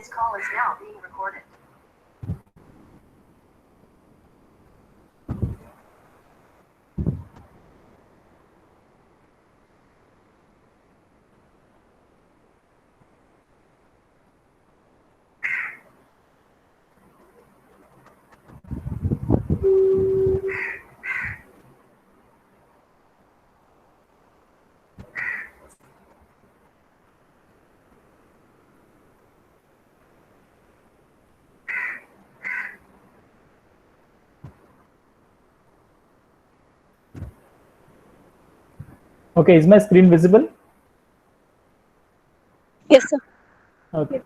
This call is now being recorded. Okay, is my screen visible? Yes, sir. Okay.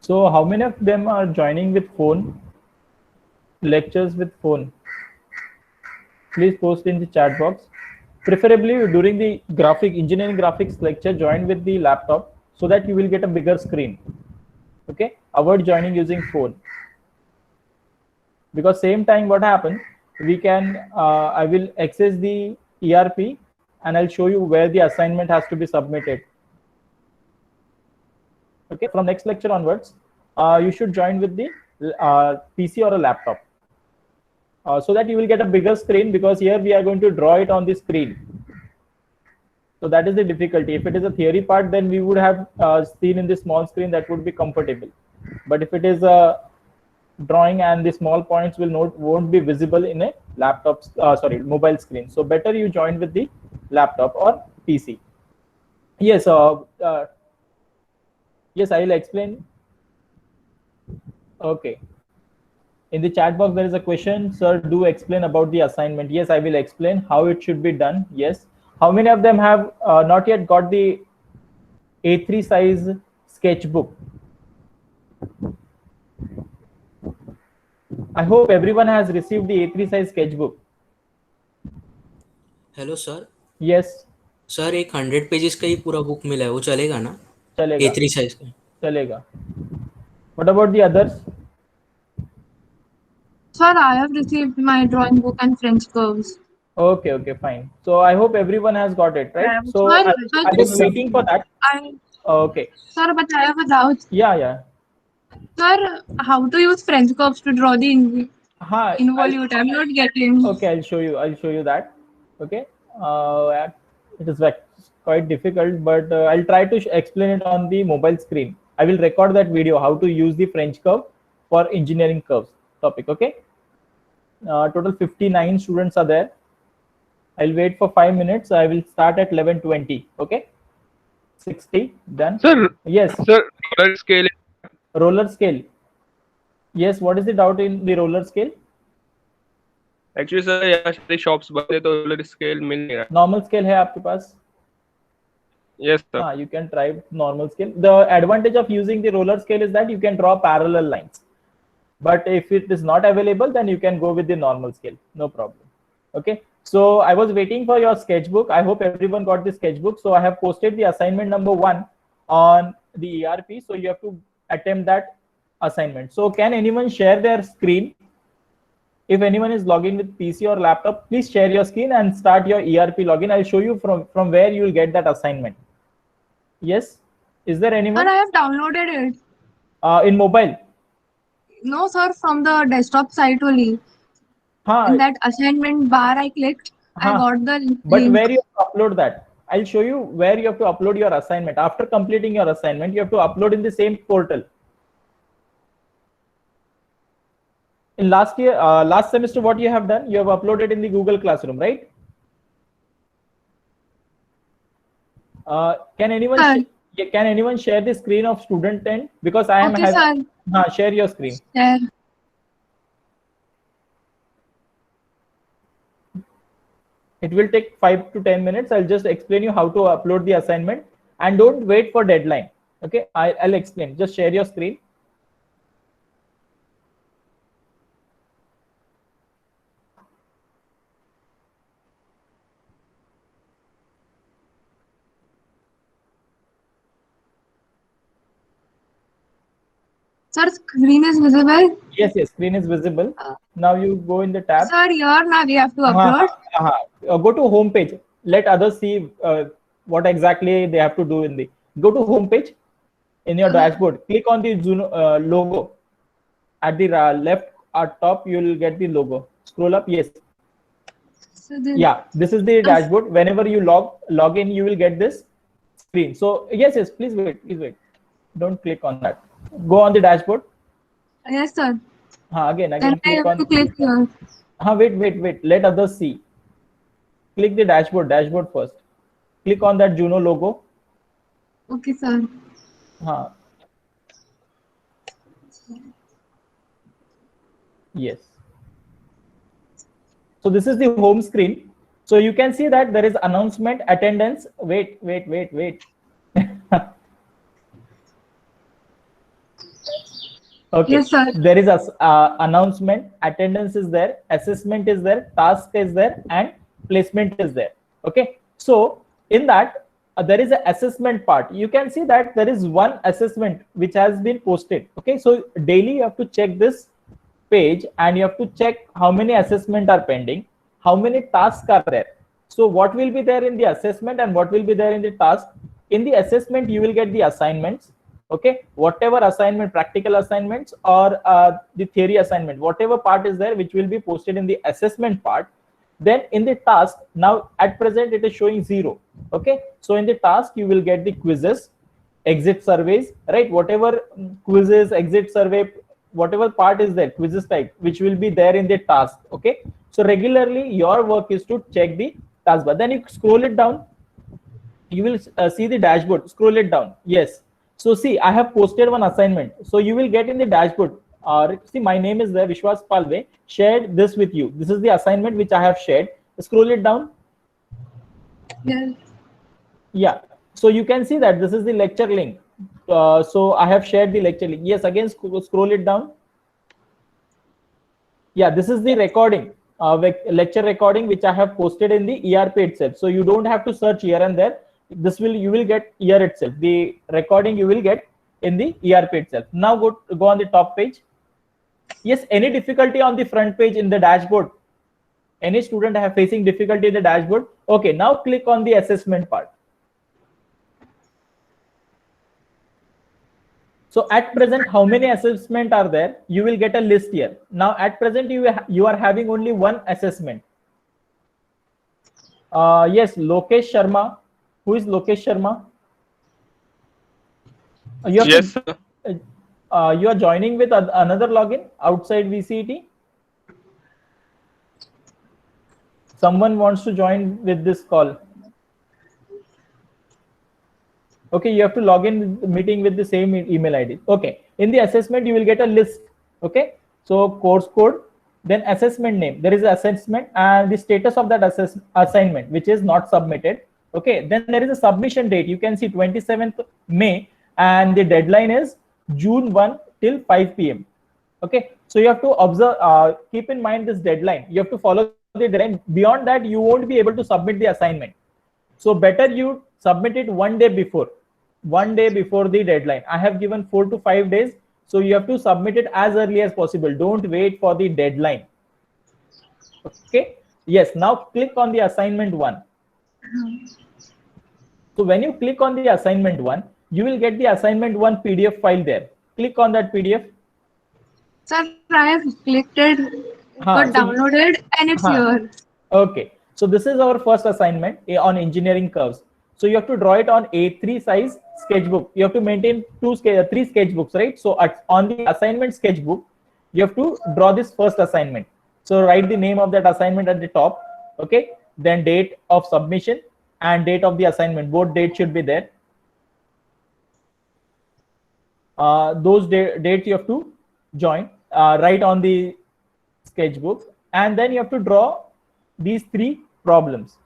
So how many of them are joining with phone? Lectures with phone? Please post in the chat box. Preferably during the engineering graphics lecture, join with the laptop so that you will get a bigger screen. Okay, avoid joining using phone. Because same time what happened, we can, I will access the ERP and I'll show you where the assignment has to be submitted. Okay, from next lecture onwards, you should join with the PC or a laptop. So that you will get a bigger screen, because here we are going to draw it on the screen. So that is the difficulty. If it is a theory part, then we would have seen in the small screen, that would be comfortable. But if it is a drawing and the small points won't be visible in a laptop, mobile screen. So better you join with the laptop or PC. Yes, yes, I will explain. Okay. In the chat box, there is a question, sir, do explain about the assignment. Yes, I will explain how it should be done. Yes. How many of them have not yet got the A3 size sketchbook? I hope everyone has received the A3 size sketchbook. Hello sir. Yes. Sir एक 100 pages का ही पूरा book मिला है, वो चलेगा ना? चलेगा. A3 size का चलेगा. What about the others? Sir, I have received my drawing book and French curves. Okay, okay, fine. So I hope everyone has got it, right? So Sir, I was waiting for that. Okay. Sir, but I have a doubt. Yeah, yeah. Sir, how to use French curves to draw the involute? I'm not getting. Okay, I'll show you. I'll show you that. Okay. It is quite difficult, but I'll try to explain it on the mobile screen. I will record that video, how to use the French curve for engineering curves topic. Okay. Total 59 students are there. I'll wait for 5 minutes. I will start at 11:20. Okay. 60 done. Sir. Yes. Sir, roller scale. Roller scale. Yes. What is the doubt in the roller scale? Actually, sir, यहाँ सारी shops बंद है तो roller scale मिल नहीं रहा. Normal scale है आपके पास? Yes, sir. You can try normal scale. The advantage of using the roller scale is that you can draw parallel lines. But if it is not available, then you can go with the normal scale. No problem. Okay. So I was waiting for your sketchbook. I hope everyone got the sketchbook. So I have posted the assignment number 1 on the ERP. So you have to attempt that assignment. So can anyone share their screen? If anyone is logging with PC or laptop, please share your screen and start your ERP login. I'll show you from where you will get that assignment. Yes. Is there anyone? Sir, I have downloaded it. In mobile? No, sir, from the desktop site only. In that assignment bar I clicked, I got the link. But where you have to upload that? I'll show you where you have to upload your assignment. After completing your assignment, you have to upload in the same portal. In last semester, what you have done? You have uploaded in the Google Classroom, right? Can anyone share the screen of student 10? Because I am having. Share your screen. Share. It will take 5 to 10 minutes. I'll just explain you how to upload the assignment, and don't wait for deadline. Okay, I'll explain. Just share your screen. Sir, screen is visible? Yes, screen is visible. Now you go in the tab. Sir, here now we have to upload. Go to home page. Let others see what exactly they have to do in the. Go to home page. in your dashboard, click on the Juno logo at the left at top. You will get the logo. Scroll up. Yes. So this, Yeah, this is the dashboard. Whenever you log in, you will get this screen. So yes, please wait. Don't click on that. Go on the dashboard. yes, sir. Again Then I click have on. to click here. Wait. Let others see. Click the dashboard first. Click on that Juno logo. Okay, sir. Yes. So this is the home screen. So you can see that there is announcement, attendance. Wait. Okay. Yes, sir. There is a announcement, attendance is there, assessment is there, task is there, and placement is there. Okay. So in that there is an assessment part. You can see that there is one assessment which has been posted. Okay. So daily you have to check this page and you have to check how many assessment are pending, how many tasks are there. So what will be there in the assessment and what will be there in the task? In the assessment, you will get the assignments. Okay, whatever assignment, practical assignments or the theory assignment, whatever part is there, which will be posted in the assessment part. Then in the task, now at present it is showing 0. Okay, so in the task you will get the quizzes, exit surveys, right? Whatever quizzes, exit survey, whatever part is there, quizzes type, which will be there in the task. Okay, so regularly your work is to check the task bar. Then you scroll it down, you will see the dashboard. Scroll it down. Yes. So see, I have posted one assignment. So you will get in the dashboard. See, my name is there, Vishwas Palve. Shared this with you. This is the assignment which I have shared. Scroll it down. Yes. Yeah. So you can see that this is the lecture link. So I have shared the lecture link. Yes. Again, scroll it down. Yeah. This is the recording, lecture recording, which I have posted in the ERP itself. So you don't have to search here and there. You will get here itself. The recording you will get in the ERP itself. Now go on the top page. Yes, any difficulty on the front page in the dashboard? Any student facing difficulty in the dashboard? Okay, now click on the assessment part. So at present, how many assessment are there? You will get a list here. Now at present, you are having only one assessment. Yes, Lokesh Sharma. Who is Lokesh Sharma? Yes, sir. You are joining with another login outside VCET. Someone wants to join with this call. Okay, you have to log in the meeting with the same email ID. Okay, in the assessment you will get a list. Okay, so course code, then assessment name. There is an assessment and the status of that assignment, which is not submitted. Okay, then there is a submission date. You can see 27th May and the deadline is June 1 till 5 p.m. Okay, so you have to observe, keep in mind this deadline. You have to follow the deadline. Beyond that, you won't be able to submit the assignment. So better you submit it one day before the deadline. I have given 4 to 5 days. So you have to submit it as early as possible. Don't wait for the deadline. Okay. Yes. Now click on the assignment 1. So when you click on the assignment 1, you will get the assignment 1 PDF file there. Click on that PDF. Sir, I have clicked it, got downloaded, and it's here. Okay. So this is our first assignment on engineering curves. So you have to draw it on A3 size sketchbook. You have to maintain 3 sketchbooks, right? So on the assignment sketchbook, you have to draw this first assignment. So write the name of that assignment at the top. Okay. Then date of submission and date of the assignment. Both dates should be there. Those dates you have to join, write on the sketchbook, and then you have to draw these 3 problems.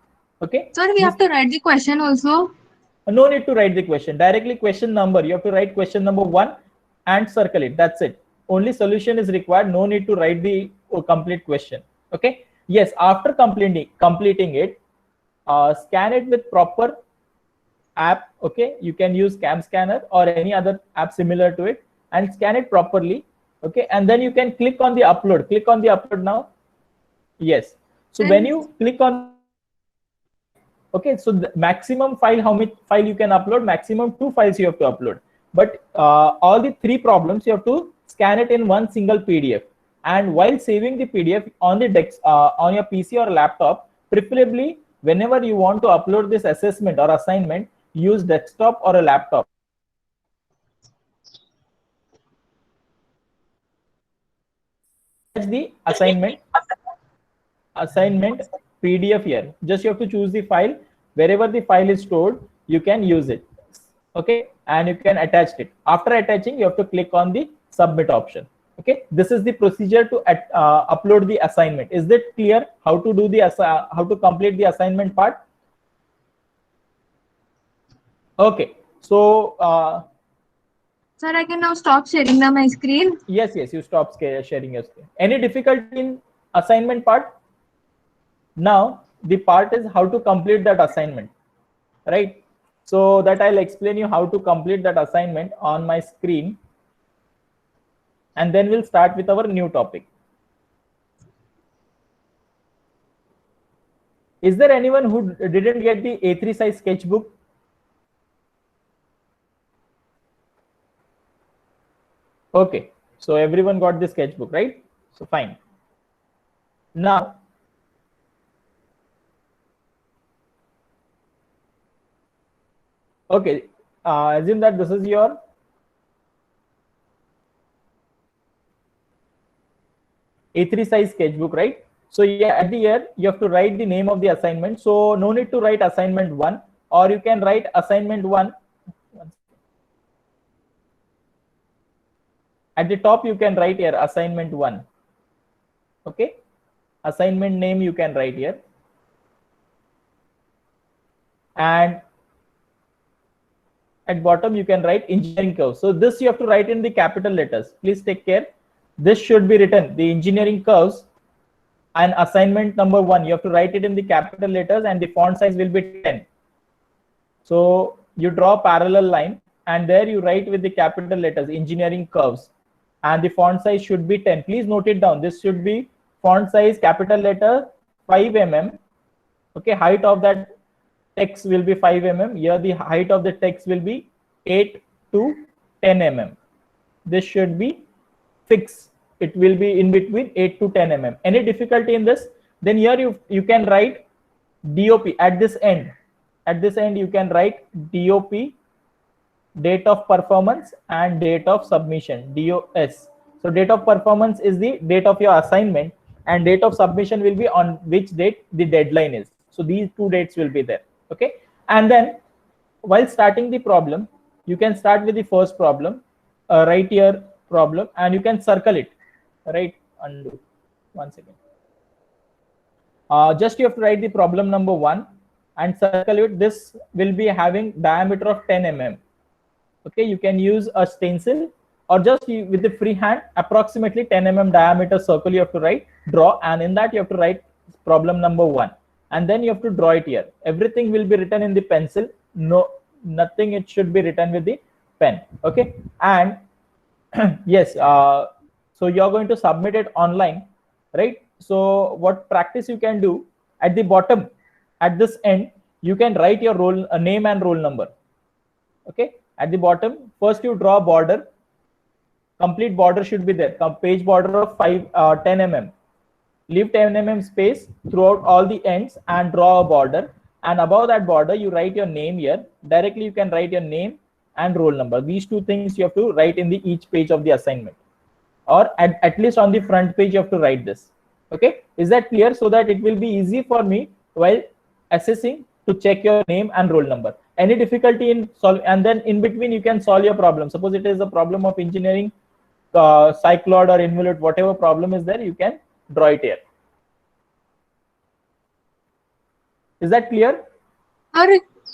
Okay. Sir, we have to write the question also. No need to write the question. Directly question number. You have to write question number 1 and circle it. That's it. Only solution is required. No need to write the complete question. Okay. Yes. After completing it, scan it with proper app. Okay. You can use Cam Scanner or any other app similar to it and scan it properly. Okay. And then you can click on the upload. Click on the upload now. Yes. So when you click on, okay, so the maximum file, how much file you can upload? Maximum 2 files you have to upload. but all the 3 problems you have to scan it in one single PDF. And while saving the PDF on the on your PC or laptop, preferably whenever you want to upload this assessment or assignment, use desktop or a laptop. The assignment PDF here. Just you have to choose the file. Wherever the file is stored, you can use it. Okay, and you can attach it. After attaching, you have to click on the submit option. Okay, this is the procedure to upload the assignment. Is that clear? How to do the how to complete the assignment part? Okay, so sir, I can now stop sharing my screen. Yes, you stop sharing your screen. Any difficulty in assignment part? Now the part is how to complete that assignment, right? So that I'll explain you how to complete that assignment on my screen, and then we'll start with our new topic. Is there anyone who didn't get the A3 size sketchbook? Okay, so everyone got the sketchbook, right? So fine. Now, okay, assume that this is your A3 size sketchbook, right? So yeah, at the end, you have to write the name of the assignment. So no need to write assignment 1, or you can write assignment 1. At the top, you can write here assignment 1. Okay, assignment name you can write here. And at bottom, you can write engineering curve. So this you have to write in the capital letters. Please take care. This should be written, the engineering curves and assignment number 1. You have to write it in the capital letters, and the font size will be 10. So you draw a parallel line, and there you write with the capital letters engineering curves, and the font size should be 10. Please note it down. This should be font size capital letter 5 mm. Okay, height of that text will be 5 mm. Here the height of the text will be 8 to 10 mm. This should be fixed. It will be in between 8 to 10 mm. Any difficulty in this? Then here you can write DOP at this end. At this end, you can write DOP, date of performance, and date of submission, DOS. So date of performance is the date of your assignment, and date of submission will be on which date the deadline is. So these 2 dates will be there. Okay, and then while starting the problem, you can start with the first problem, write your problem, and you can circle it, right? Undo. 1 second. Just you have to write the problem number 1 and circle it. This will be having diameter of 10 mm. Okay, you can use a stencil, or just with the free hand, approximately 10 mm diameter circle you have to draw, and in that you have to write problem number 1, and then you have to draw it here. Everything will be written in the pencil. Nothing it should be written with the pen. Okay, and yes, so you're going to submit it online, right? So what practice you can do, at the bottom, at this end, you can write your name and roll number. Okay, at the bottom, first you draw a border. Complete border should be there. Page border of 10 mm. Leave 10 mm space throughout all the ends and draw a border. And above that border, you write your name here. Directly, you can write your name and roll number. These 2 things you have to write in each page of the assignment, or at least on the front page you have to write this. Okay, is that clear? So that it will be easy for me while assessing to check your name and roll number. Any difficulty in solve, and then in between you can solve your problem. Suppose it is a problem of engineering, cycloid or involute, whatever problem is there, you can draw it here. Is that clear? Or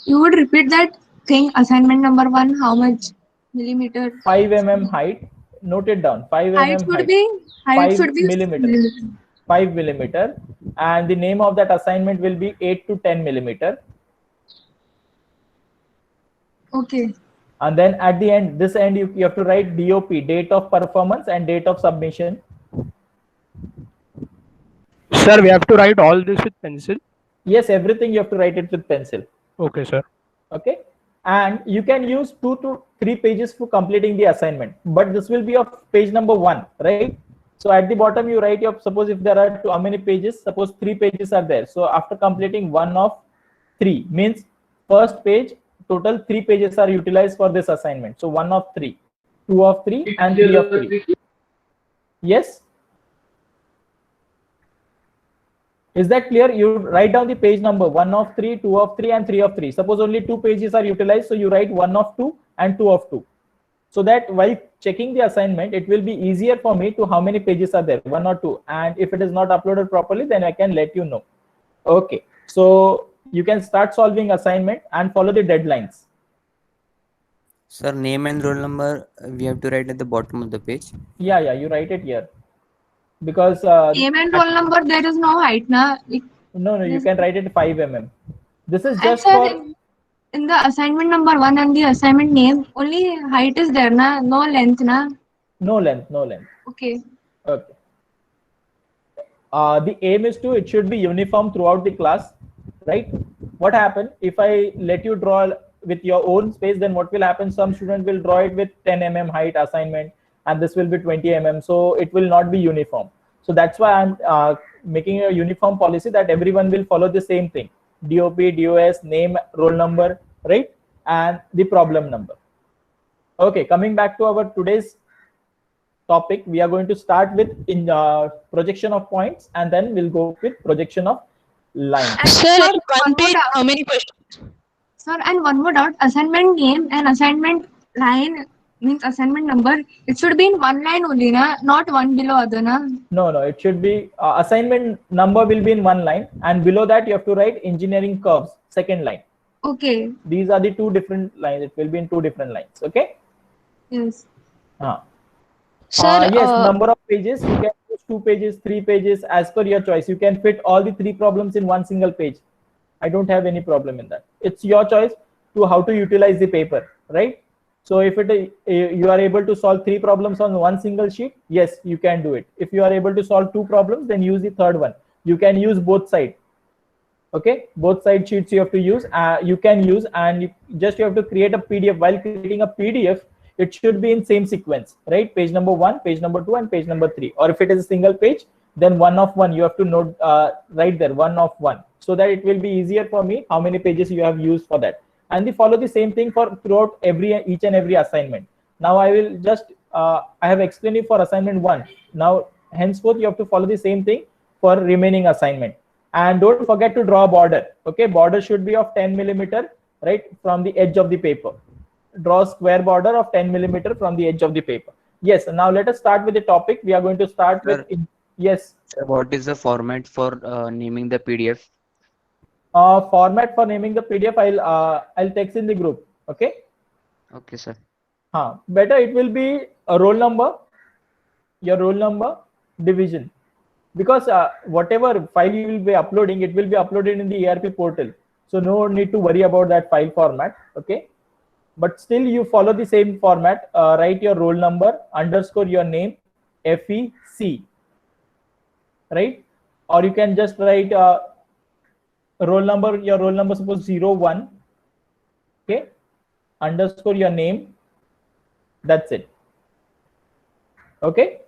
you would repeat that thing, assignment number 1, how much millimeter? 5 mm height. Note it down. 5 mm height. Height should be millimeter. 5 millimeter, and the name of that assignment will be 8 to 10 millimeter. Okay. And then at the end, this end, you have to write DOP, date of performance, and date of submission. Sir, we have to write all this with pencil? Yes, everything you have to write it with pencil. Okay, sir. Okay. and you can use 2 to 3 pages for completing the assignment, but this will be of page number 1, right? So at the bottom you write your, suppose if there are how many pages, suppose 3 pages are there. So after completing 1 of 3 means first page, total 3 pages are utilized for this assignment. So 1 of 3, 2 of 3 and 3 of 3. Yes, is that clear? You write down the page number 1 of 3, 2 of 3 and 3 of 3. Suppose only 2 pages are utilized, so you write 1 of 2 and 2 of 2, so that while checking the assignment it will be easier for me to how many pages are there, 1 or 2, and if it is not uploaded properly then I can let you know. Okay, so you can start solving assignment and follow the deadlines. Sir, name and roll number we have to write at the bottom of the page. Yeah, you write it here, because Name and roll number, there is no height, na? no, you can write it 5 mm. This is And just sir, for in the assignment number 1 and the assignment name, only height is there, na? No length, na? no length. Okay. Okay. The aim is to, it should be uniform throughout the class, right? What happen if I let you draw with your own space, then what will happen? Some student will draw it with 10 mm height assignment and this will be 20 mm, so it will not be uniform. So that's why I'm making a uniform policy that everyone will follow the same thing: DOP, DOS, name, roll number, right? And the problem number. Okay, coming back to our today's topic, we are going to start with projection of points, and then we'll go with projection of lines. Sir, one page, how many questions? Sir, and one more doubt, assignment name and assignment line means assignment number, it should be in one line only, na? Not one below other, na? No, it should be assignment number will be in one line, and below that you have to write engineering curves, second line. Okay. These are the 2 different lines. It will be in 2 different lines. Okay. Yes. Sir, Yes, number of pages, you can use 2 pages, 3 pages, as per your choice. You can fit all the 3 problems in one single page. I don't have any problem in that. It's your choice to how to utilize the paper, right? So if you are able to solve 3 problems on one single sheet, yes, you can do it. If you are able to solve 2 problems, then use the third one. You can use both sides. Okay, both side sheets you have to use. You can use, and you have to create a PDF. While creating a PDF, it should be in same sequence, right? Page number 1, page number 2, and page number 3. Or if it is a single page, then 1 of 1 you have to note right there, 1 of 1, so that it will be easier for me how many pages you have used for that. And they follow the same thing for throughout each and every assignment. Now I will just I have explained it for assignment 1. Now henceforth you have to follow the same thing for remaining assignment. And don't forget to draw a border. Okay, border should be of 10 millimeter, right, from the edge of the paper. Draw a square border of 10 millimeter from the edge of the paper. Yes, now let us start with the topic. We are going to start with, yes. Sir, what is the format for naming the PDF? Format for naming the PDF, I'll text in the group. Okay. Okay, sir. Better it will be a roll number, your roll number, division, because whatever file you will be uploading, it will be uploaded in the ERP portal. So no need to worry about that file format. Okay. But still you follow the same format. Write your roll number _ your name, FEC, right? Or you can just write roll number, your roll number, suppose 01, okay, _ your name. That's it. Okay.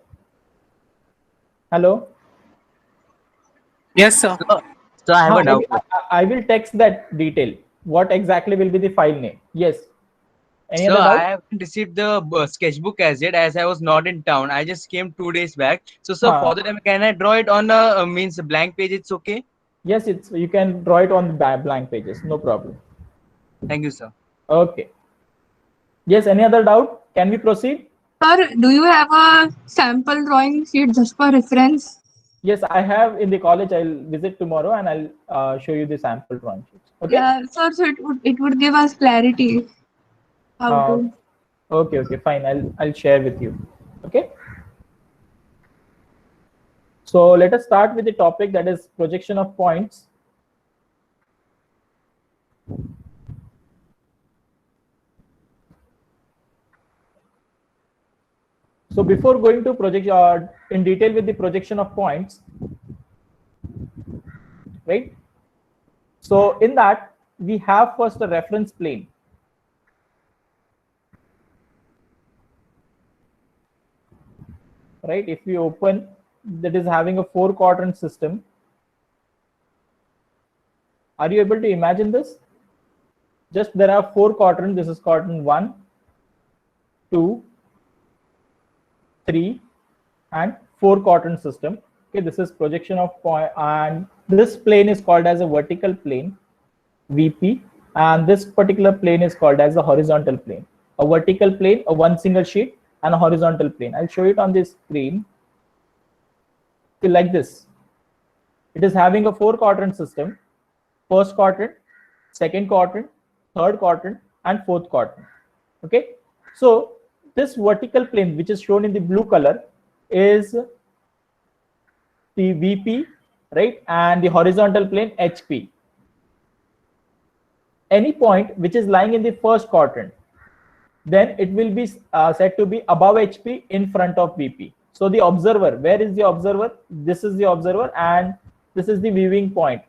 Hello. Yes, sir. So I have a doubt. I will text that detail. What exactly will be the file name? Yes. Any other So doubt? I haven't received the sketchbook as yet, as I was not in town. I just came 2 days back. So sir, for the time, can I draw it on a means blank page? It's okay. Yes, you can draw it on the blank pages. No problem. Thank you, sir. Okay. Yes. Any other doubt? Can we proceed? Sir, do you have a sample drawing sheet just for reference? Yes, I have in the college. I'll visit tomorrow and I'll show you the sample drawing sheets. Okay. Yeah, sir, so it would give us clarity. How to. Okay, fine. I'll share with you. Okay. So let us start with the topic, that is projection of points. So before going to project in detail with the projection of points, right? So in that we have first a reference plane. right? If we open, that is having a 4-quadrant system. Are you able to imagine this? Just there are 4 quadrants. This is quadrant 1, 2, 3, and 4-quadrant system. Okay, this is projection of point, and this plane is called as a vertical plane, VP, and this particular plane is called as a horizontal plane. A vertical plane, a one single sheet, and a horizontal plane. I'll show it on this screen. Okay, like this. It is having a 4-quadrant system. First quadrant, second quadrant, third quadrant, and fourth quadrant. Okay, so this vertical plane, which is shown in the blue color, is the VP, right? And the horizontal plane, HP. Any point which is lying in the first quadrant, then it will be said to be above HP in front of VP. So the observer, where is the observer? This is the observer, and this is the viewing point.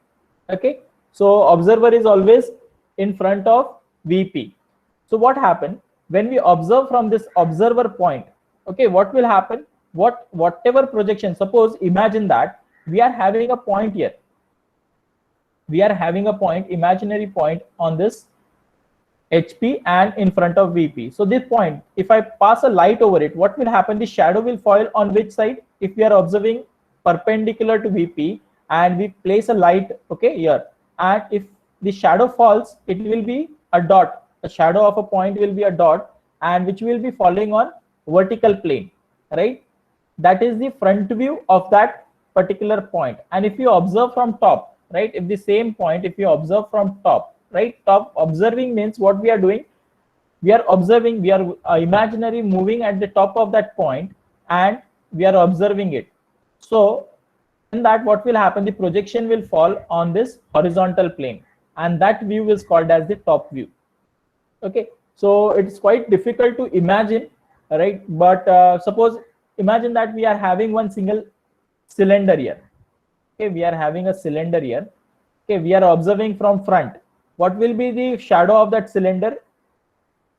Okay, so observer is always in front of VP. So what happened when we observe from this observer point? Okay, what will happen? Whatever projection, suppose imagine that we are having a point here. We are having a point, imaginary point on this HP and in front of VP. So this point, if I pass a light over it, what will happen? The shadow will fall on which side? If we are observing perpendicular to VP and we place a light, okay, here, and if the shadow falls, it will be a dot. The shadow of a point will be a dot, and which will be falling on vertical plane, right? That is the front view of that particular point. And if you observe from top, right, if the same point, if you observe from top, right, top observing means what we are doing, we are observing, we are imaginary moving at the top of that point, and we are observing it. So in that, what will happen? The projection will fall on this horizontal plane, and that view is called as the top view. Okay, so it's quite difficult to imagine, right? But suppose imagine that we are having one single cylinder here. Okay, we are having a cylinder here. Okay, we are observing from front. What will be the shadow of that cylinder?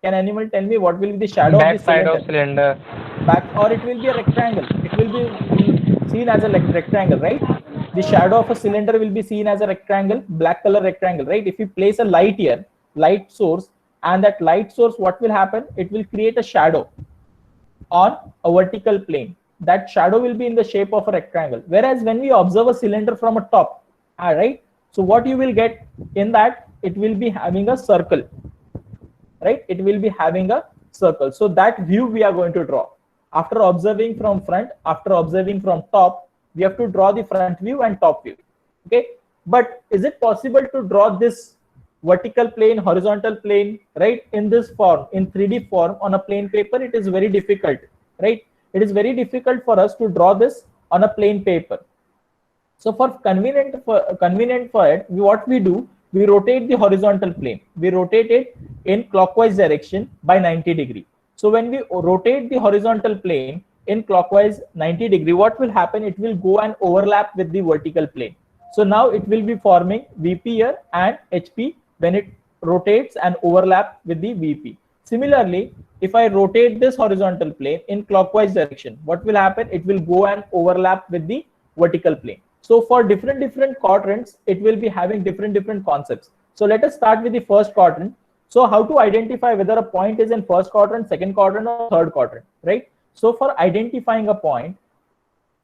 Can anyone tell me what will be the shadow Back of the side cylinder? of cylinder. Back, or it will be a rectangle. It will be seen as a rectangle, right? The shadow of a cylinder will be seen as a rectangle, black color rectangle, right? If you place a light here, light source, and that light source, what will happen? It will create a shadow on a vertical plane. That shadow will be in the shape of a rectangle. Whereas when we observe a cylinder from a top, all right, so what you will get in that, it will be having a circle, right? It will be having a circle. So that view we are going to draw. After observing from front, after observing from top, we have to draw the front view and top view. Okay, but is it possible to draw this vertical plane, horizontal plane, right, in this form, in 3D form on a plain paper? It is very difficult, right? It is very difficult for us to draw this on a plain paper. So for convenient for it, what we do, we rotate the horizontal plane. We rotate it in clockwise direction by 90 degree. So when we rotate the horizontal plane in clockwise 90 degree, what will happen? It will go and overlap with the vertical plane. So now it will be forming VP here and HP when it rotates and overlap with the VP. Similarly, if I rotate this horizontal plane in clockwise direction, what will happen? It will go and overlap with the vertical plane. So for different quadrants, it will be having different concepts. So let us start with the first quadrant. So how to identify whether a point is in first quadrant, second quadrant, or third quadrant, right? So for identifying a point,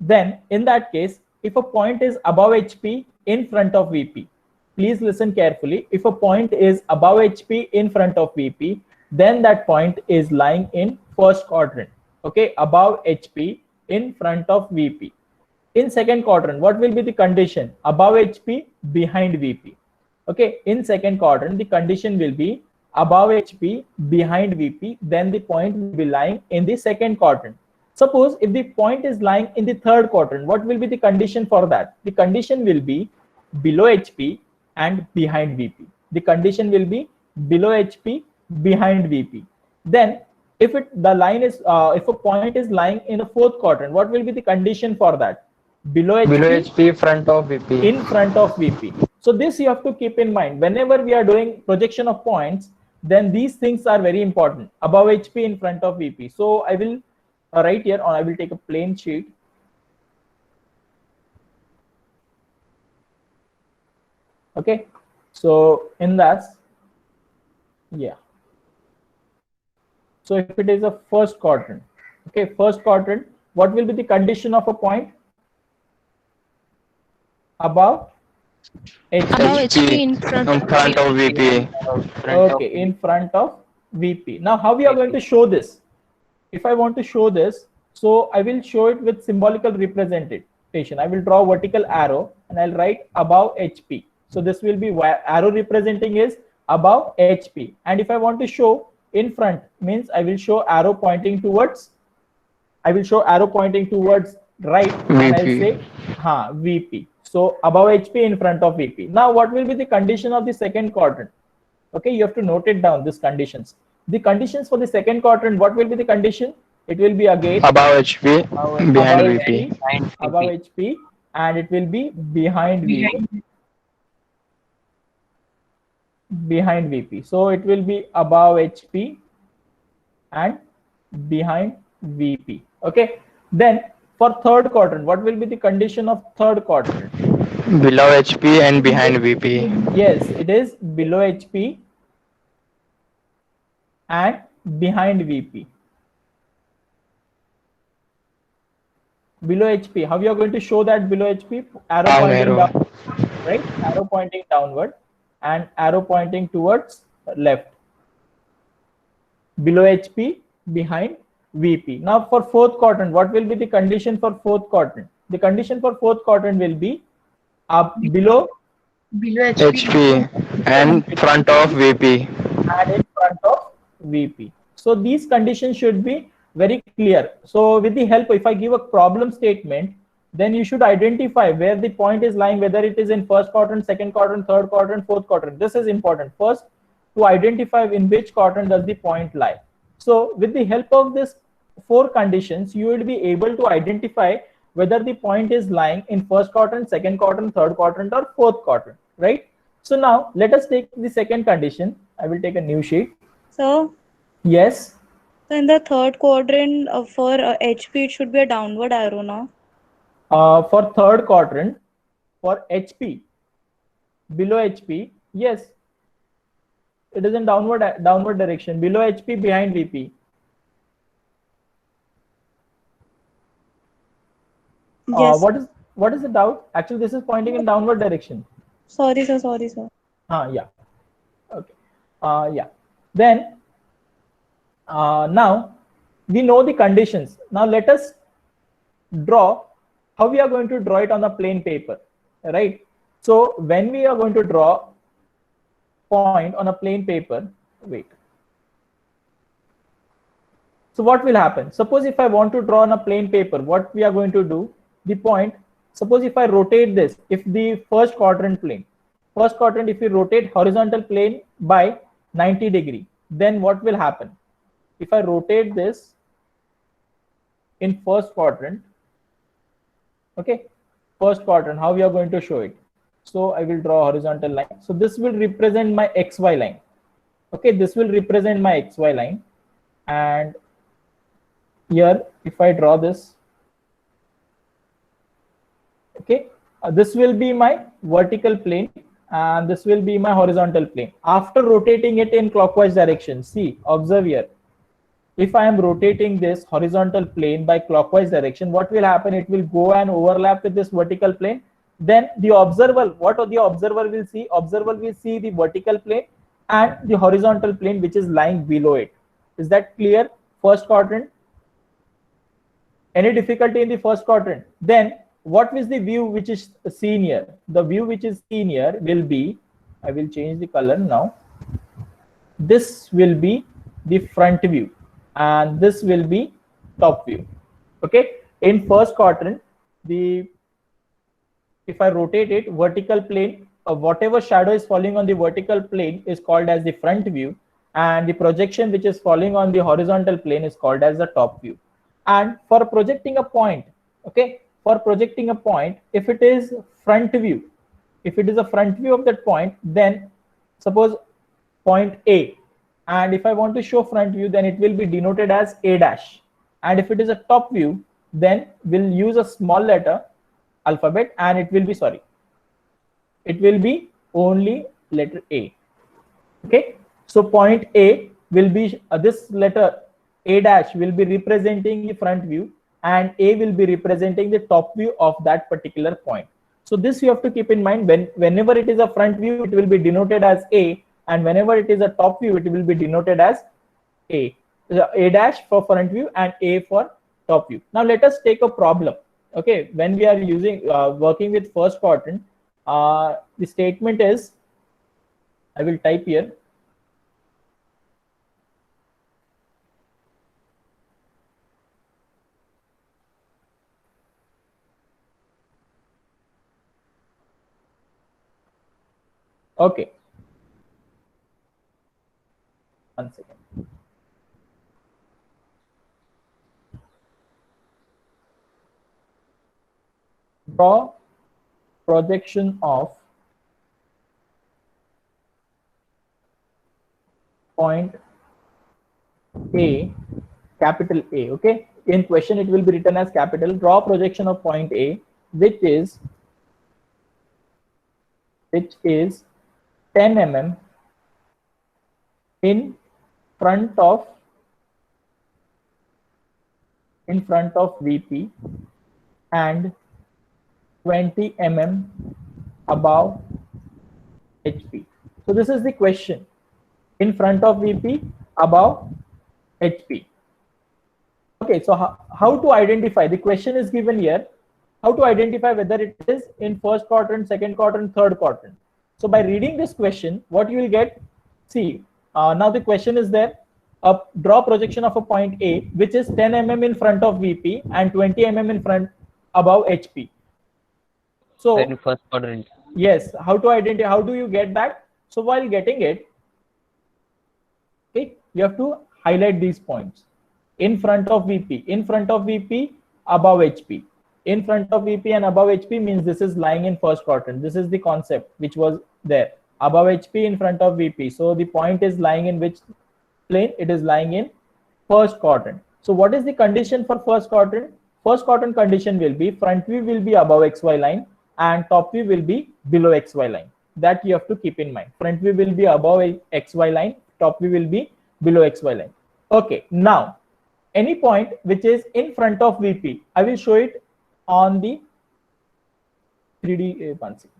then in that case, if a point is above HP in front of VP, please listen carefully. If a point is above HP in front of VP, then that point is lying in first quadrant. Okay, above HP in front of VP. In second quadrant, what will be the condition? Above HP, behind VP. Okay, in second quadrant, the condition will be above HP, behind VP, then the point will be lying in the second quadrant. Suppose if the point is lying in the third quadrant, what will be the condition for that? The condition will be below HP and behind VP. The condition will be below HP, behind VP. Then if the line is if a point is lying in the fourth quadrant, what will be the condition for that? Below HP, front of VP. in front of VP. So this you have to keep in mind whenever we are doing projection of points. Then these things are very important. Above HP, in front of VP. So I will right here, or I will take a plain sheet. Okay, so in that, yeah. So if it is a first quadrant, okay, first quadrant, what will be the condition of a point? Above Above HP. HP in front in front of VP. Okay, in front of VP. Now, how we are going to show this? If I want to show this, so I will show it with symbolical representation. I will draw a vertical arrow and I'll write above HP. So this will be arrow representing is above HP. And if I want to show in front, means I will show arrow pointing towards, right, and I'll say VP. So above HP in front of VP. Now what will be the condition of the second quadrant? Okay, you have to note it down, these conditions. The conditions for the second quadrant, what will be the condition? It will be again Above HP, behind VP. above HP, and it will be behind VP. Behind VP. So it will be above HP and behind VP. Okay. Then for third quadrant, what will be the condition of third quadrant? Below HP and behind VP. Yes, it is below HP and behind VP. Below HP. How you are going to show that below HP? Arrow pointing down, right? Arrow pointing downward and arrow pointing towards left. Below HP, behind VP. Now for fourth quadrant, what will be the condition for fourth quadrant? The condition for fourth quadrant will be up below HP and front of VP. and in front of VP. So these conditions should be very clear. So with the help, if I give a problem statement, then you should identify where the point is lying, whether it is in first quadrant, second quadrant, third quadrant, fourth quadrant. This is important. First, to identify in which quadrant does the point lie. So with the help of this 4 conditions, you will be able to identify whether the point is lying in first quadrant, second quadrant, third quadrant, or fourth quadrant, right? So now let us take the second condition. I will take a new sheet. So, Yes. so in the third quadrant for HP, it should be a downward arrow now. For third quadrant, for HP, below HP, yes, it is in downward direction. Below HP, behind VP. Yes. What is the doubt? Actually, this is pointing in downward direction. Sorry, sir. Sorry, sir. Yeah. Okay. Yeah. Then now we know the conditions. Now let us draw how we are going to draw it on a plain paper, right? So when we are going to draw point on a plain paper, wait. So what will happen? Suppose if I want to draw on a plain paper, what we are going to do, the point, suppose if I rotate this, if the first quadrant, if you rotate horizontal plane by 90 degree, then what will happen? If I rotate this in first quadrant, okay, first quadrant, how we are going to show it? So I will draw a horizontal line. So this will represent my XY line. Okay, this will represent my XY line. And here, if I draw this, okay, this will be my vertical plane and this will be my horizontal plane. After rotating it in clockwise direction, see, observe here. If I am rotating this horizontal plane by clockwise direction, what will happen? It will go and overlap with this vertical plane. Then the observer, what the observer will see? Observer will see the vertical plane and the horizontal plane which is lying below it. Is that clear? First quadrant. Any difficulty in the first quadrant? Then what is the view which is seen here? The view which is seen here will be, I will change the color now. This will be the front view and this will be top view. Okay, in first quadrant, if I rotate it, vertical plane, whatever shadow is falling on the vertical plane is called as the front view, and the projection which is falling on the horizontal plane is called as the top view. And for projecting a point, okay, for projecting a point, if it is front view, if it is a front view of that point, then suppose point A, and if I want to show front view, then it will be denoted as A dash. And if it is a top view, then we'll use a small letter alphabet, and it will be, sorry, it will be only letter A. Okay, so point A will be this letter A dash will be representing the front view, and A will be representing the top view of that particular point. So this you have to keep in mind. Whenever it is a front view, it will be denoted as A, and whenever it is a top view, it will be denoted as A. A dash for front view and A for top view. Now let us take a problem. Okay, when we are using working with first quadrant, the statement is, I will type here. Okay. One second. Draw projection of point A, capital A. Okay, in question it will be written as capital. Draw projection of point A, which is 10 mm in front of VP and 20 mm above HP. So this is the question. In front of VP, above HP. Okay, so how to identify? The question is given here. How to identify whether it is in first quadrant, second quadrant, third quadrant? So by reading this question, what you will get, see, now the question is there, draw projection of a point A, which is 10 mm in front of VP and 20 mm in front above HP. So in first quadrant. Yes, how to identify, how do you get that? So while getting it, okay, you have to highlight these points. In front of VP, above HP. In front of VP and above HP means this is lying in first quadrant. This is the concept which was there. Above HP, in front of VP. So the point is lying in which plane? It is lying in first quadrant. So what is the condition for first quadrant? First quadrant condition will be front view will be above XY line and top view will be below XY line. That you have to keep in mind. Front view will be above XY line, top view will be below XY line. Okay, now any point which is in front of VP, I will show it on the 3D. One second.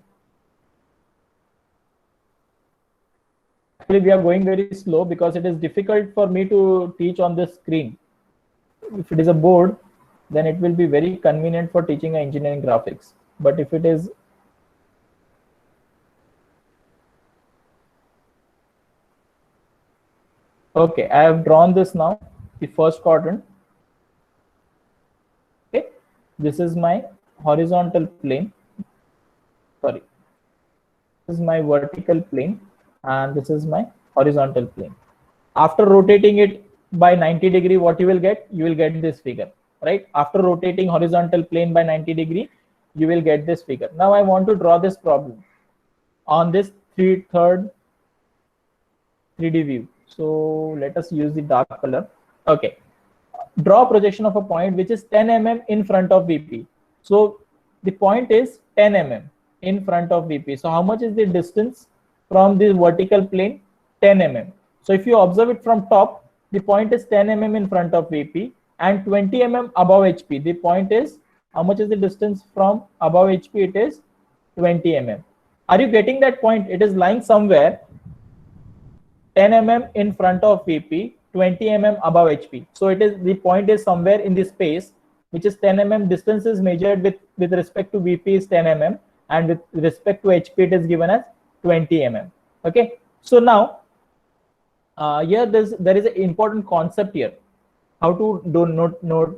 Actually, we are going very slow because it is difficult for me to teach on this screen. If it is a board, then it will be very convenient for teaching engineering graphics. But if it is okay, I have drawn this now, the first quadrant. Okay, this is my horizontal plane. Sorry, this is my vertical plane and this is my horizontal plane. After rotating it by 90 degree, what you will get? You will get this figure, right? After rotating horizontal plane by 90 degree, you will get this figure. Now I want to draw this problem on this third 3D view. So let us use the dark color. Okay, draw projection of a point which is 10 mm in front of VP. So the point is 10 mm in front of VP. So how much is the distance from the vertical plane? 10 mm. So if you observe it from top, the point is 10 mm in front of VP and 20 mm above HP. The point is, how much is the distance from above HP? It is 20 mm. Are you getting that point? It is lying somewhere 10 mm in front of VP, 20 mm above HP. So it is, the point is somewhere in this space, which is 10 mm. Distance is measured with respect to VP is 10 mm and with respect to HP it is given as 20 mm. Okay, so now here there is an important concept here. How to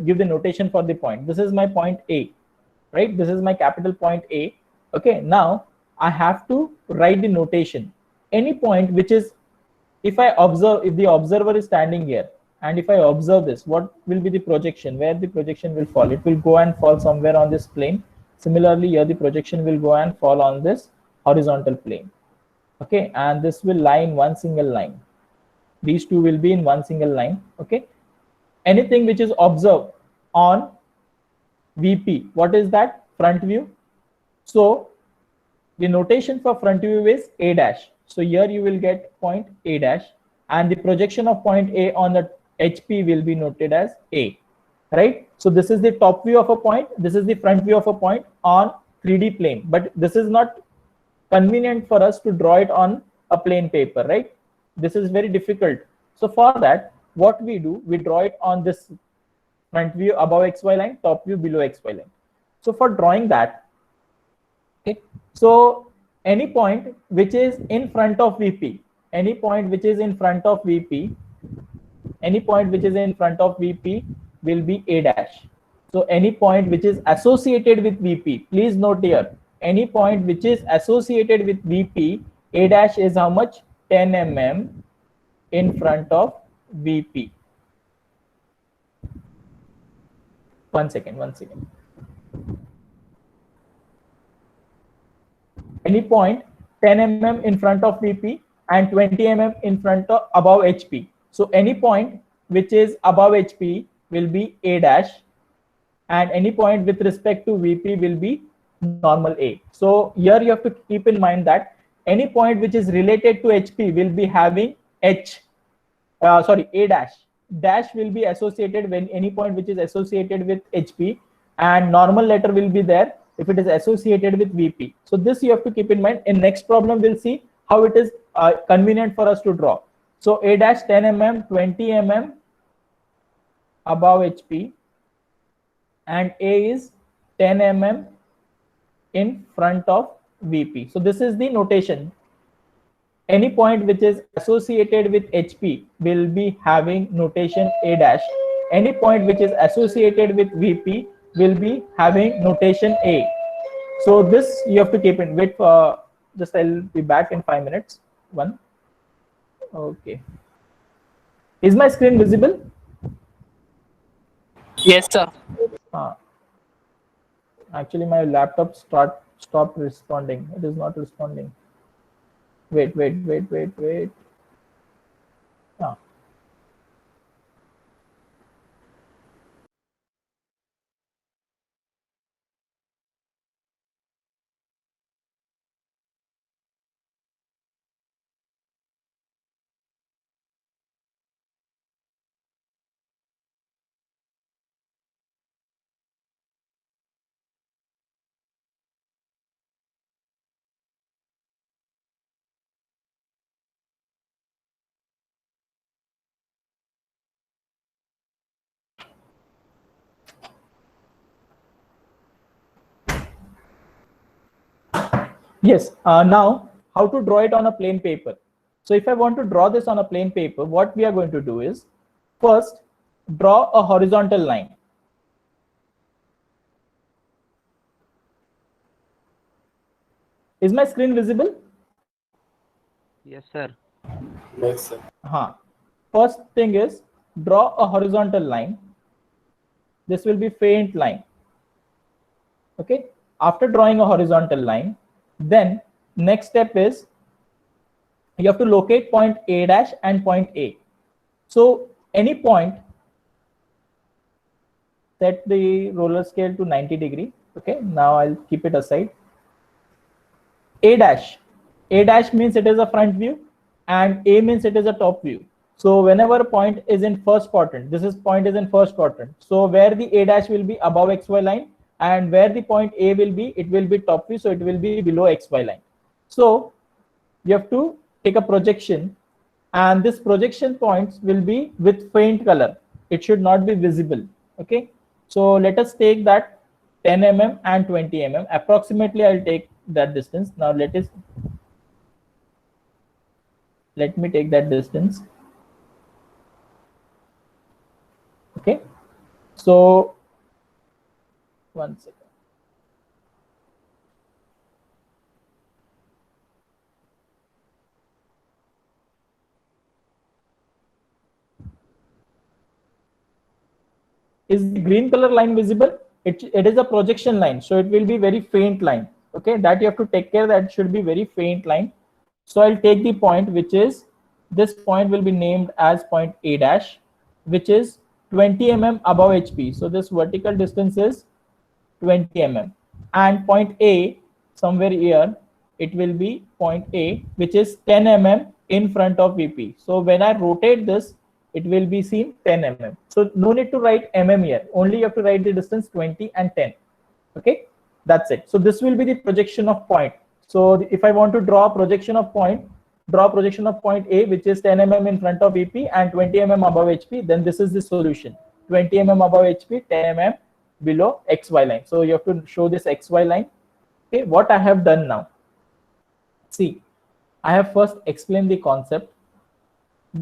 give the notation for the point. This is my point A, right? This is my capital point A. Okay, now I have to write the notation. Any point which is, if the observer is standing here and if I observe this, what will be the projection? Where the projection will fall? It will go and fall somewhere on this plane. Similarly, here the projection will go and fall on this horizontal plane. Okay, and this will lie in one single line. These two will be in one single line. Okay, anything which is observed on VP. What is that? Front view. So the notation for front view is A dash. So here you will get point A dash, and the projection of point A on the HP will be noted as A, right? So this is the top view of a point. This is the front view of a point on 3D plane, but this is not convenient for us to draw it on a plain paper, right? This is very difficult. So for that, what we do, we draw it on this front view above XY line, top view below XY line. So for drawing that, okay, so any point which is in front of VP, any point which is in front of VP, any point which is in front of VP will be A dash. So any point which is associated with VP, please note here, any point which is associated with VP, A dash is how much? 10 mm in front of VP. One second. Any point 10 mm in front of VP and 20 mm in front of above HP. So any point which is above HP will be A dash, and any point with respect to VP will be normal A. So here you have to keep in mind that any point which is related to HP will be having A dash. Dash will be associated when any point which is associated with HP, and normal letter will be there if it is associated with VP. So this you have to keep in mind. In next problem, we'll see how it is convenient for us to draw. So A dash 10 mm, 20 mm above HP, and A is 10 mm in front of VP. So this is the notation. Any point which is associated with HP will be having notation A dash. Any point which is associated with VP will be having notation A. So this you have to keep in. Wait for, just I'll be back in 5 minutes. One. Okay. Is my screen visible? Yes, sir. Actually, my laptop stopped responding. It is not responding. Wait. Yes. Now, how to draw it on a plain paper? So if I want to draw this on a plain paper, what we are going to do is, first, draw a horizontal line. Is my screen visible? Yes, sir. Yes, sir. First thing is, draw a horizontal line. This will be faint line. Okay. After drawing a horizontal line, then next step is you have to locate point A dash and point A. So any point, set the roller scale to 90 degree. Okay, now I'll keep it aside. A dash means it is a front view, and A means it is a top view. So whenever a point is in first quadrant, point is in first quadrant. So where the A dash will be above XY line, and where the point A will be, it will be top view, so it will be below XY line. So you have to take a projection, and this projection points will be with faint color. It should not be visible. Okay, so let us take that 10 mm and 20 mm. Approximately I'll take that distance. Now let me take that distance. Okay, so 1 second. Is the green color line visible? It is a projection line, so it will be very faint line. Okay, that you have to take care, that should be very faint line. So I'll take the point, which is, this point will be named as point A dash, which is 20 mm above HP. So this vertical distance is 20 mm, and point A somewhere here, it will be point A, which is 10 mm in front of VP. So when I rotate this, it will be seen 10 mm. So no need to write mm here. Only you have to write the distance 20 and 10. Okay, that's it. So this will be the projection of point. So if I want to draw a projection of point, draw projection of point A, which is 10 mm in front of VP and 20 mm above HP, then this is the solution. 20 mm above HP, 10 mm below XY line. So you have to show this XY line. Okay, what I have done now. See, I have first explained the concept.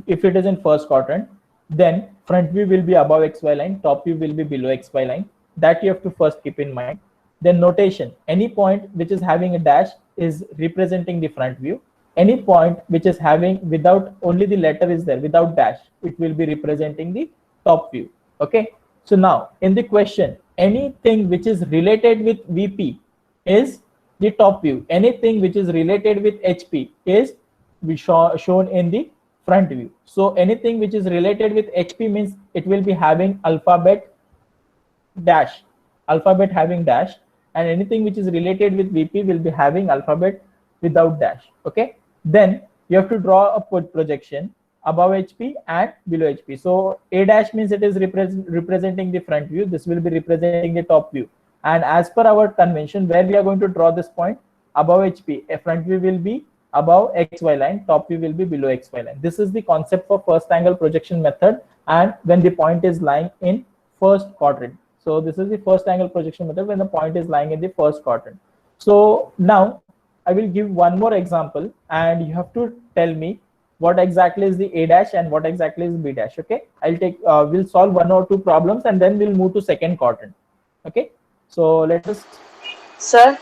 If it is in first quadrant, then front view will be above XY line, top view will be below XY line. That you have to first keep in mind. Then notation, any point which is having a dash is representing the front view. Any point which is having without, only the letter is there without dash, it will be representing the top view. Okay, so now in the question, anything which is related with VP is the top view. Anything which is related with HP is shown in the front view. So anything which is related with HP means it will be having alphabet dash, alphabet having dash, and anything which is related with VP will be having alphabet without dash. Okay, then you have to draw a projection above HP and below HP. So A dash means it is representing the front view. This will be representing the top view. And as per our convention, where we are going to draw this point above HP, a front view will be above XY line, top view will be below XY line. This is the concept for first angle projection method, and when the point is lying in first quadrant. So this is the first angle projection method when the point is lying in the first quadrant. So now I will give one more example, and you have to tell me what exactly is the A dash and what exactly is B dash. Okay, I'll take we'll solve one or two problems and then we'll move to second quadrant. Okay, so let us. Sir,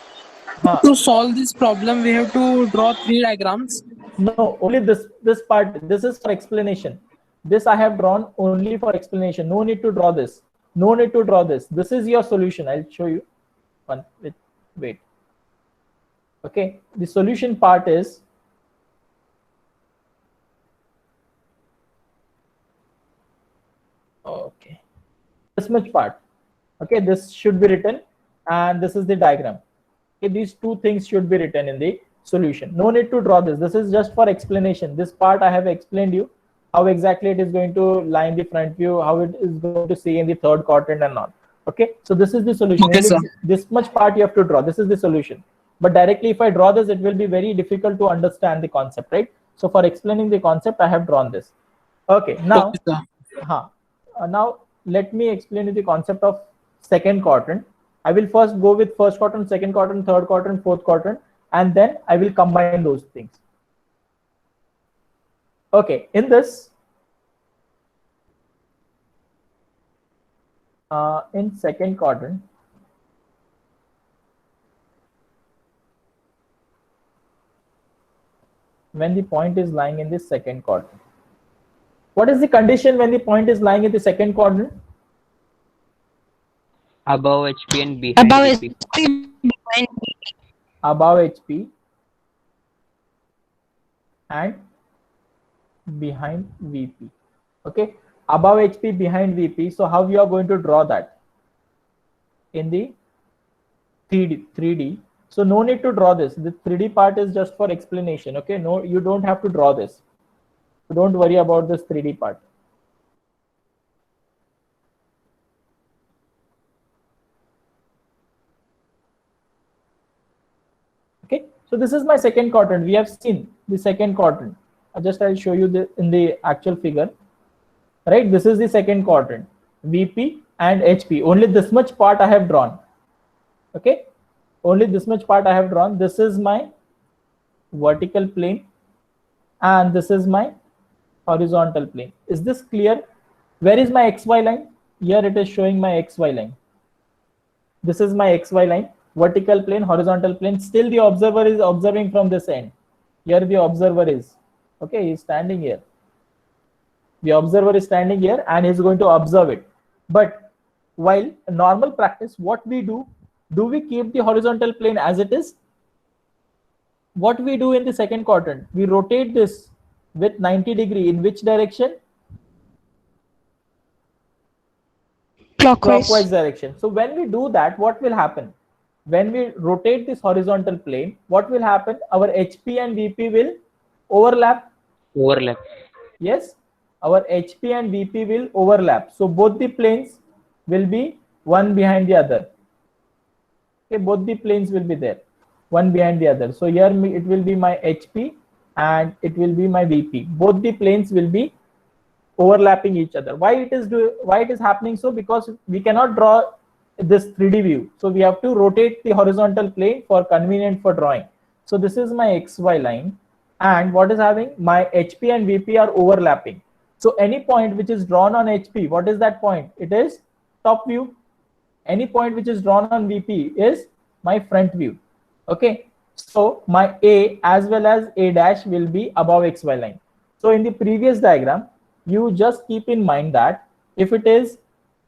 to solve this problem, we have to draw 3 diagrams. No, only this part. This is for explanation. This I have drawn only for explanation. No need to draw this. No need to draw this. This is your solution. I'll show you. Wait. Okay, the solution part is okay. This much part. Okay, this should be written, and this is the diagram. Okay, these two things should be written in the solution. No need to draw this. This is just for explanation. This part I have explained you how exactly it is going to lie in the front view, how it is going to see in the third quadrant and all. Okay, so this is the solution. Okay, sir. This much part you have to draw. This is the solution. But directly if I draw this, it will be very difficult to understand the concept, right? So for explaining the concept, I have drawn this. Okay, now, now let me explain you the concept of second quadrant. I will first go with first quadrant, second quadrant, third quadrant, fourth quadrant, and then I will combine those things. Okay, in this, in second quadrant, when the point is lying in the second quadrant. What is the condition when the point is lying in the second quadrant? Above HP and behind VP. Above HP and behind VP. Okay, above HP, behind VP. So how you are going to draw that in the 3D? So no need to draw this. The 3D part is just for explanation. Okay, no, you don't have to draw this. So don't worry about this 3D part. Okay, so this is my second quadrant. We have seen the second quadrant. I'll show you in the actual figure. Right, this is the second quadrant. VP and HP. Only this much part I have drawn. Okay, only this much part I have drawn. This is my vertical plane and this is my horizontal plane. Is this clear? Where is my XY line? Here it is showing my XY line. This is my XY line, vertical plane, horizontal plane. Still the observer is observing from this end. Here the observer is, okay, he's standing here. The observer is standing here and he's going to observe it. But while normal practice, what we do we keep the horizontal plane as it is? What we do in the second quadrant, we rotate this with 90 degree. In which direction? clockwise direction. So when we do that, what will happen? When we rotate this horizontal plane, what will happen? Our HP and VP will overlap. Yes, our HP and VP will overlap. So both the planes will be one behind the other. Okay, both the planes will be there, one behind the other. So here it will be my HP and it will be my VP. Both the planes will be overlapping each other. Why it is happening so? Because we cannot draw this 3D view. So we have to rotate the horizontal plane for convenient for drawing. So this is my XY line. And what is having? My HP and VP are overlapping. So any point which is drawn on HP, what is that point? It is top view. Any point which is drawn on VP is my front view. Okay. So my A as well as A dash will be above XY line. So in the previous diagram, you just keep in mind that if it is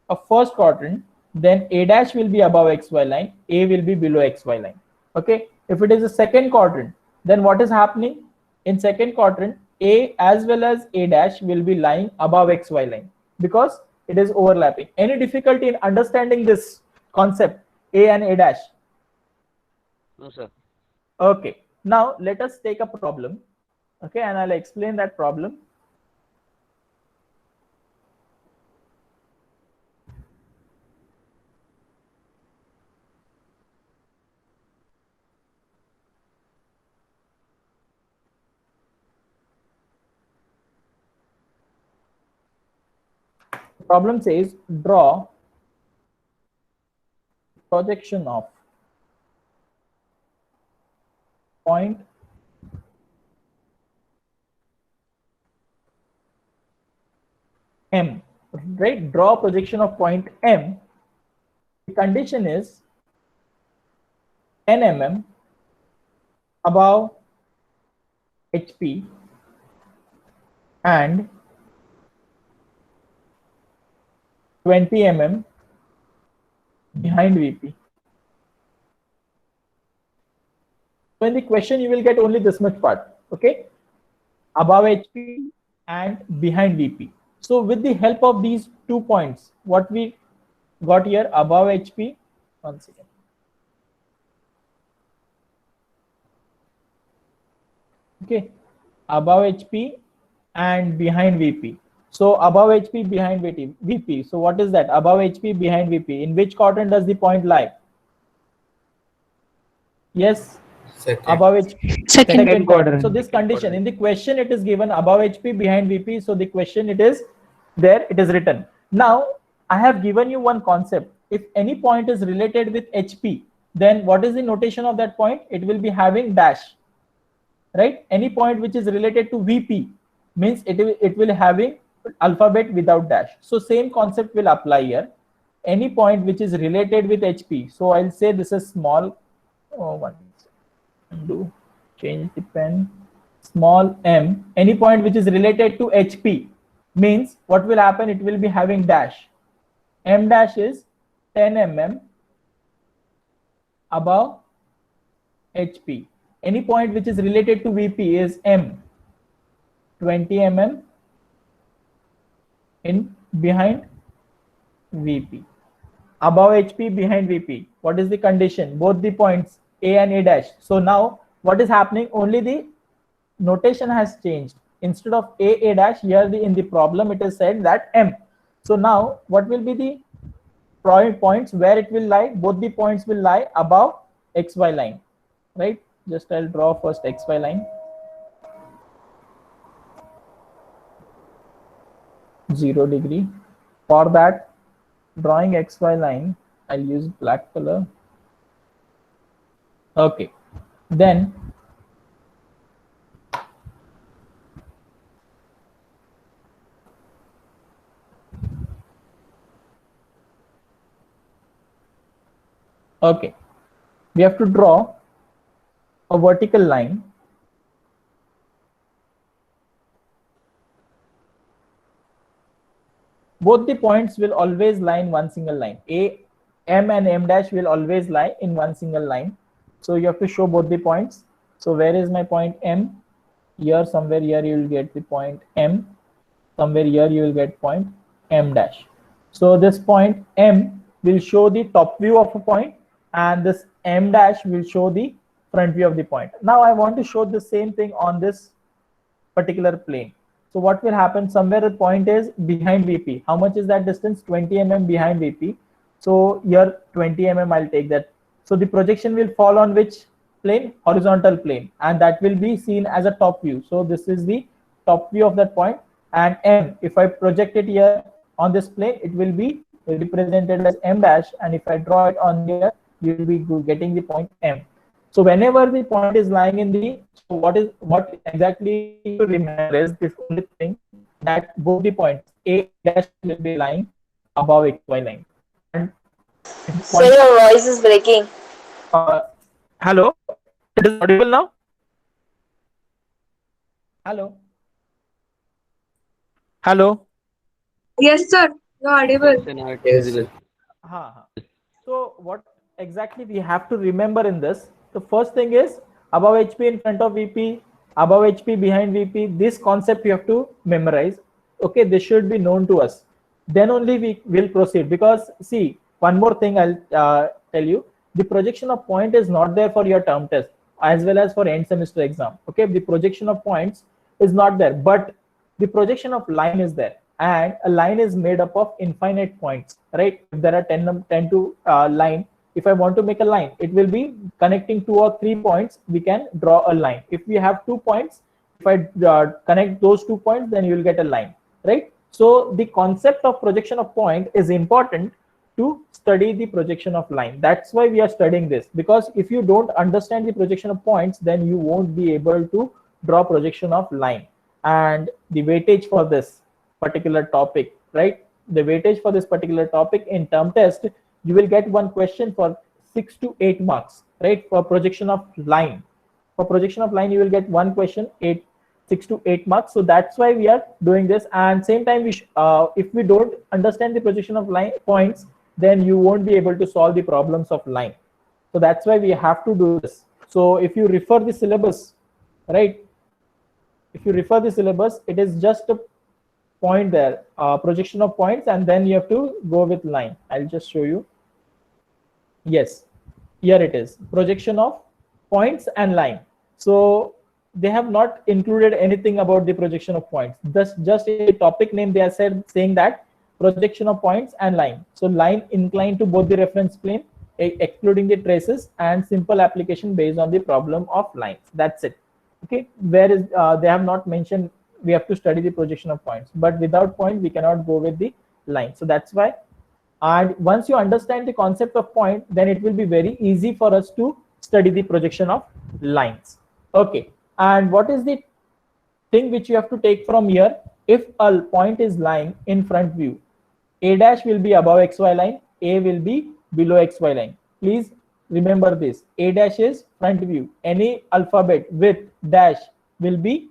a first quadrant, then A dash will be above XY line, A will be below XY line. Okay. If it is a second quadrant, then what is happening? In second quadrant, A as well as A dash will be lying above XY line because it is overlapping. Any difficulty in understanding this concept, A and A dash? No, sir. Okay. Now let us take a problem. Okay, and I'll explain that problem. Problem says draw projection of point M, right? Draw projection of point M. The condition is 10 mm above HP and 20 mm behind VP. So in the question, you will get only this much part, okay? Above HP and behind VP. So with the help of these 2 points, what we got here, above HP, one second. Okay, above HP and behind VP. So above HP, behind VP. So what is that? Above HP, behind VP. In which quadrant does the point lie? Yes, above HP. Second quadrant. So this condition in the question, it is given above HP, behind VP. So the question, it is there, it is written. Now I have given you one concept. If any point is related with HP, then what is the notation of that point? It will be having dash, right? Any point which is related to VP means it will having alphabet without dash. So same concept will apply here. Any point which is related with HP. So I'll say this is small. Do change the pen. Small m. Any point which is related to HP means what will happen? It will be having dash. M dash is 10 mm above HP. Any point which is related to VP is M, 20 mm in behind VP. Above HP, behind VP. What is the condition? Both the points A and A dash. So now what is happening? Only the notation has changed. Instead of A dash, here in the problem it is said that M. So now what will be the points where it will lie? Both the points will lie above XY line, right? Just I'll draw first XY line. 0 degree. For that, drawing XY line, I'll use black color. Okay. Then okay, we have to draw a vertical line. Both the points will always lie in one single line. M and M dash will always lie in one single line. So you have to show both the points. So where is my point M? Here, somewhere here you will get the point M. Somewhere here you will get point M dash. So this point M will show the top view of a point, and this M dash will show the front view of the point. Now I want to show the same thing on this particular plane. So what will happen, somewhere the point is behind VP. How much is that distance? 20 mm behind VP. So here 20 mm I'll take that. So the projection will fall on which plane? Horizontal plane, and that will be seen as a top view. So this is the top view of that point. And M, if I project it here on this plane, it will be represented as M dash, and if I draw it on here, you will be getting the point M. So whenever the point is lying in the, so what exactly you remember is this only thing, that both the points A dash will be lying above XY line. And So your voice is breaking. Hello, it is audible now? Hello. Hello. Yes, sir. You're audible. So what exactly we have to remember in this? The first thing is above HP in front of VP, above HP behind VP. This concept you have to memorize. Okay, this should be known to us. Then only we will proceed. Because see, one more thing I'll tell you. The projection of point is not there for your term test as well as for end semester exam. Okay, the projection of points is not there, but the projection of line is there. And a line is made up of infinite points, right? If there are 10 to line, if I want to make a line, it will be connecting 2 or 3 points, we can draw a line. If we have 2 points, if I connect those 2 points, then you will get a line, right? So the concept of projection of point is important to study the projection of line. That's why we are studying this, because if you don't understand the projection of points, then you won't be able to draw projection of line. And the weightage for this particular topic, right? The weightage for this particular topic in term test, you will get one question for 6 to 8 marks, right? For projection of line. For projection of line, you will get one question, 6 to 8 marks. So that's why we are doing this. And same time, we if we don't understand the projection of line points, then you won't be able to solve the problems of line. So that's why we have to do this. So if you refer the syllabus, right? If you refer the syllabus, it is just a point there, projection of points, and then you have to go with line. I'll just show you. Yes, here it is, projection of points and line. So they have not included anything about the projection of points. Just a topic name they are saying that projection of points and line. So line inclined to both the reference plane, excluding the traces, and simple application based on the problem of lines. That's it. Okay, where is they have not mentioned we have to study the projection of points, but without point we cannot go with the line. So that's why. And once you understand the concept of point, then it will be very easy for us to study the projection of lines. Okay, and what is the thing which you have to take from here? If a point is lying in front view, A dash will be above XY line, A will be below XY line. Please remember this. A dash is front view. Any alphabet with dash will be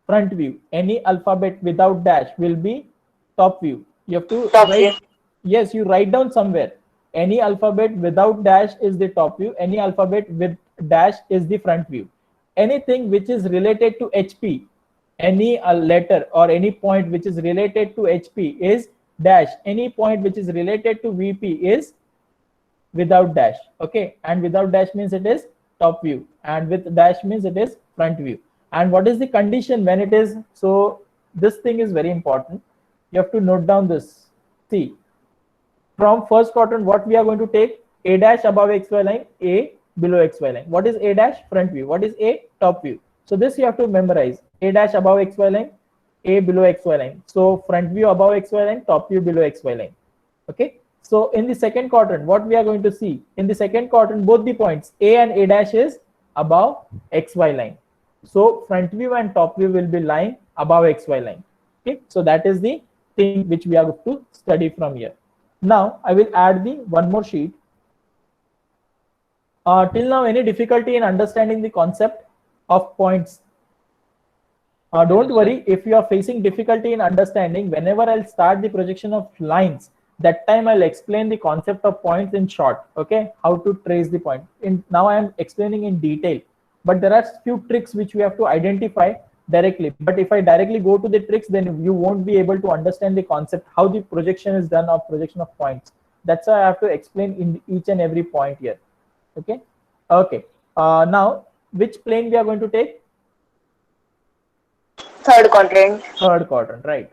front view. Any alphabet without dash will be top view. You have to write, yes, you write down somewhere. Any alphabet without dash is the top view. Any alphabet with dash is the front view. Anything which is related to HP, any letter or any point which is related to HP is dash. Any point which is related to VP is without dash. Okay, and without dash means it is top view, and with dash means it is front view. And what is the condition when it is? So this thing is very important. You have to note down this. See, from first quadrant, what we are going to take? A dash above XY line, A below XY line. What is A dash? Front view. What is A? Top view. So this you have to memorize. A dash above XY line, A below XY line. So front view above XY line, top view below XY line. Okay. So in the second quadrant, what we are going to see? In the second quadrant, both the points A and A dash is above XY line. So front view and top view will be lying above XY line. Okay. So that is the thing which we are going to study from here. Now I will add the one more sheet. Till now, any difficulty in understanding the concept of points? Don't worry if you are facing difficulty in understanding. Whenever I'll start the projection of lines, that time I'll explain the concept of points in short. Okay, how to trace the point. Now I am explaining in detail, but there are few tricks which we have to identify directly. But if I directly go to the tricks, then you won't be able to understand the concept, how the projection is done of projection of points. That's why I have to explain in each and every point here. Okay. Okay. Now, which plane we are going to take? Third quadrant. Third quadrant, right?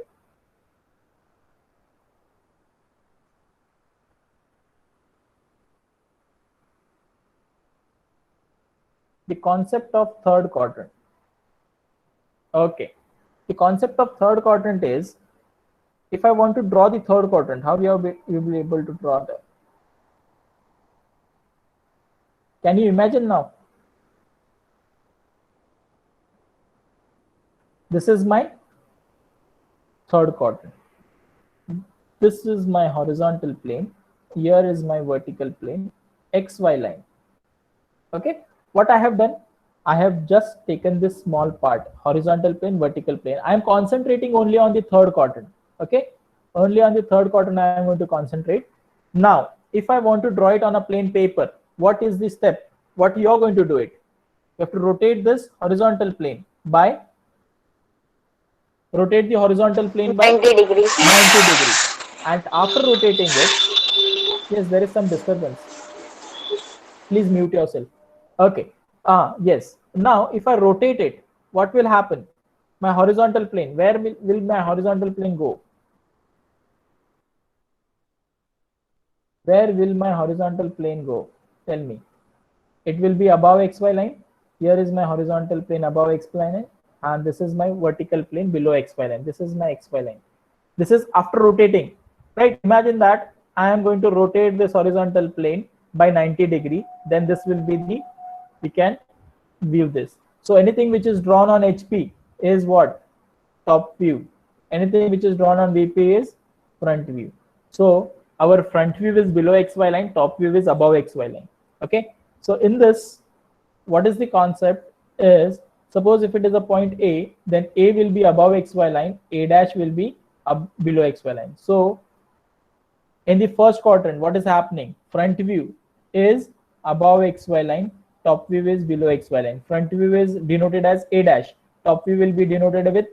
The concept of third quadrant. Okay. The concept of third quadrant is, if I want to draw the third quadrant, how you will be able to draw that? Can you imagine now? This is my third quadrant. This is my horizontal plane. Here is my vertical plane, XY line. Okay. What I have done, I have just taken this small part, horizontal plane, vertical plane. I am concentrating only on the third quadrant. Okay. Only on the third quadrant I am going to concentrate. Now, if I want to draw it on a plain paper, what is the step? What you are going to do it? You have to rotate this horizontal plane by, rotate the horizontal plane by 90 degrees. 90 degrees. And after rotating it, yes, there is some disturbance. Please mute yourself. Okay. Yes. Now, if I rotate it, what will happen? My horizontal plane, where will my horizontal plane go? Where will my horizontal plane go? Tell me. It will be above XY line. Here is my horizontal plane above XY line, and this is my vertical plane below XY line. This is my XY line. This is after rotating, right? Imagine that I am going to rotate this horizontal plane by 90 degree. Then this will be the, we can view this. So anything which is drawn on HP is what? Top view. Anything which is drawn on VP is front view. So our front view is below XY line, top view is above XY line. Okay. So in this, what is the concept is, suppose if it is a point A, then A will be above XY line, A dash will be below XY line. So in the first quadrant, what is happening? Front view is above XY line, top view is below XY line. Front view is denoted as A dash, top view will be denoted with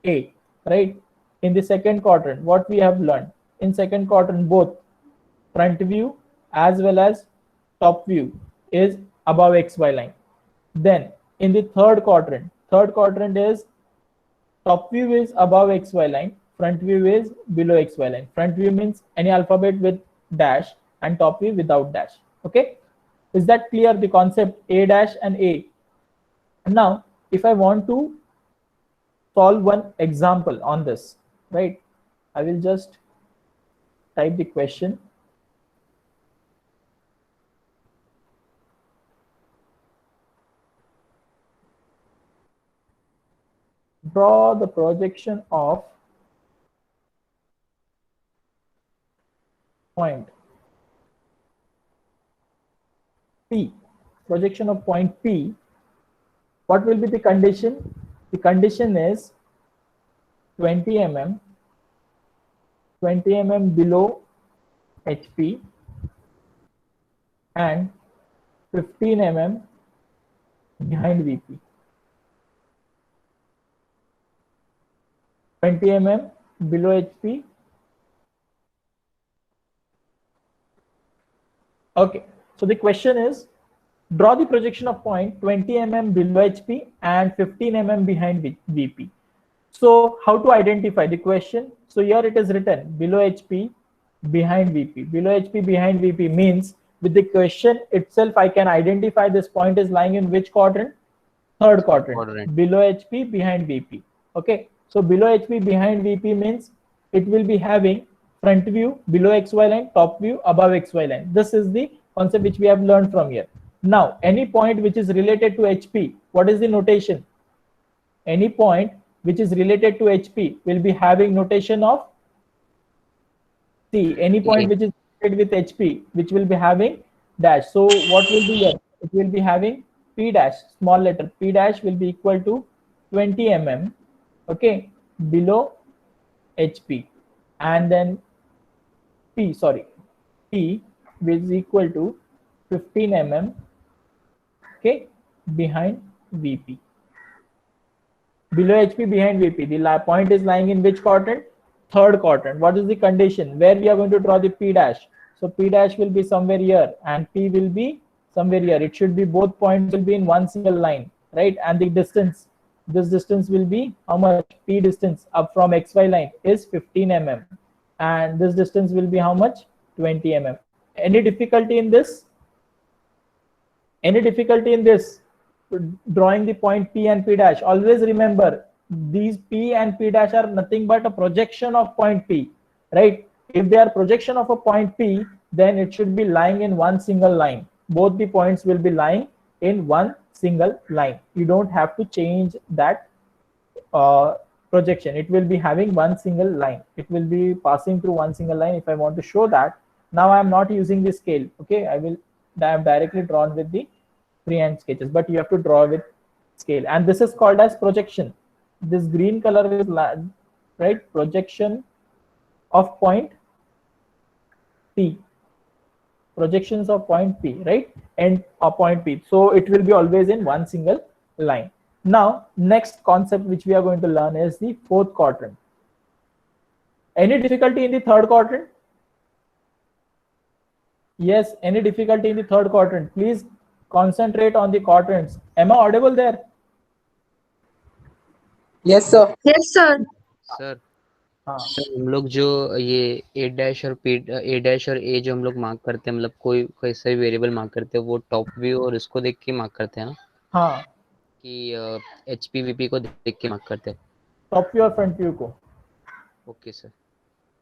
A, right? In the second quadrant, what we have learned? In second quadrant, both front view as well as top view is above XY line. Then in the third quadrant is top view is above XY line, front view is below XY line. Front view means any alphabet with dash and top view without dash. Okay. Is that clear, the concept A dash and A? Now, if I want to solve one example on this, right? I will just type the question. Draw the projection of point P. Projection of point P. What will be the condition? The condition is 20 mm below HP and 15 mm behind VP. 20 mm below HP. Okay. So the question is, draw the projection of point 20 mm below HP and 15 mm behind VP. So how to identify the question? So here it is written below HP, behind VP. Below HP, behind VP means with the question itself, I can identify this point is lying in which quadrant? Third quadrant. Below HP, behind VP. Okay. So below HP, behind VP means it will be having front view below XY line, top view above XY line. This is the concept which we have learned from here. Now, any point which is related to HP, what is the notation? Any point which is related to HP will be having notation of C. Any point which is related with HP, which will be having dash. So what will be here? It will be having P dash, small letter P dash will be equal to 20 mm, okay, below HP, and then P is equal to 15 mm, okay, behind VP. Below HP, behind VP. The point is lying in which quadrant? Third quadrant. What is the condition? Where we are going to draw the P dash? So P dash will be somewhere here and P will be somewhere here. It should be, both points will be in one single line, right? And the distance, this distance will be how much? P distance up from XY line is 15 mm. And this distance will be how much? 20 mm. Any difficulty in this? Any difficulty in this? Drawing the point P and P dash. Always remember, these P and P dash are nothing but a projection of point P, right? If they are projection of a point P, then it should be lying in one single line. Both the points will be lying in one single line. You don't have to change that projection. It will be having one single line. It will be passing through one single line. If I want to show that, now I am not using the scale. Okay, I am directly drawn with the freehand sketches, but you have to draw with scale. And this is called as projection. This green color is right, projection of point P. Projections of point P, right? And a point P. So it will be always in one single line. Now, next concept which we are going to learn is the fourth quadrant. Any difficulty in the third quadrant? Yes, any difficulty in the third quadrant? Please concentrate on the quadrants. Am I audible there? Yes, sir. Yes, sir. Sir हाँ. Sir हम लोग जो ये ए dash और ए जो हम लोग mark करते हैं, मतलब कोई कैसे भी वेरिएबल मार्क करते हैं, वो टॉप व्यू और इसको देख के मार्क करते हैं ना? हाँ, कि एचपी वीपी को देख के मार्क करते हैं? टॉप व्यू और फ्रंट व्यू को. Okay sir.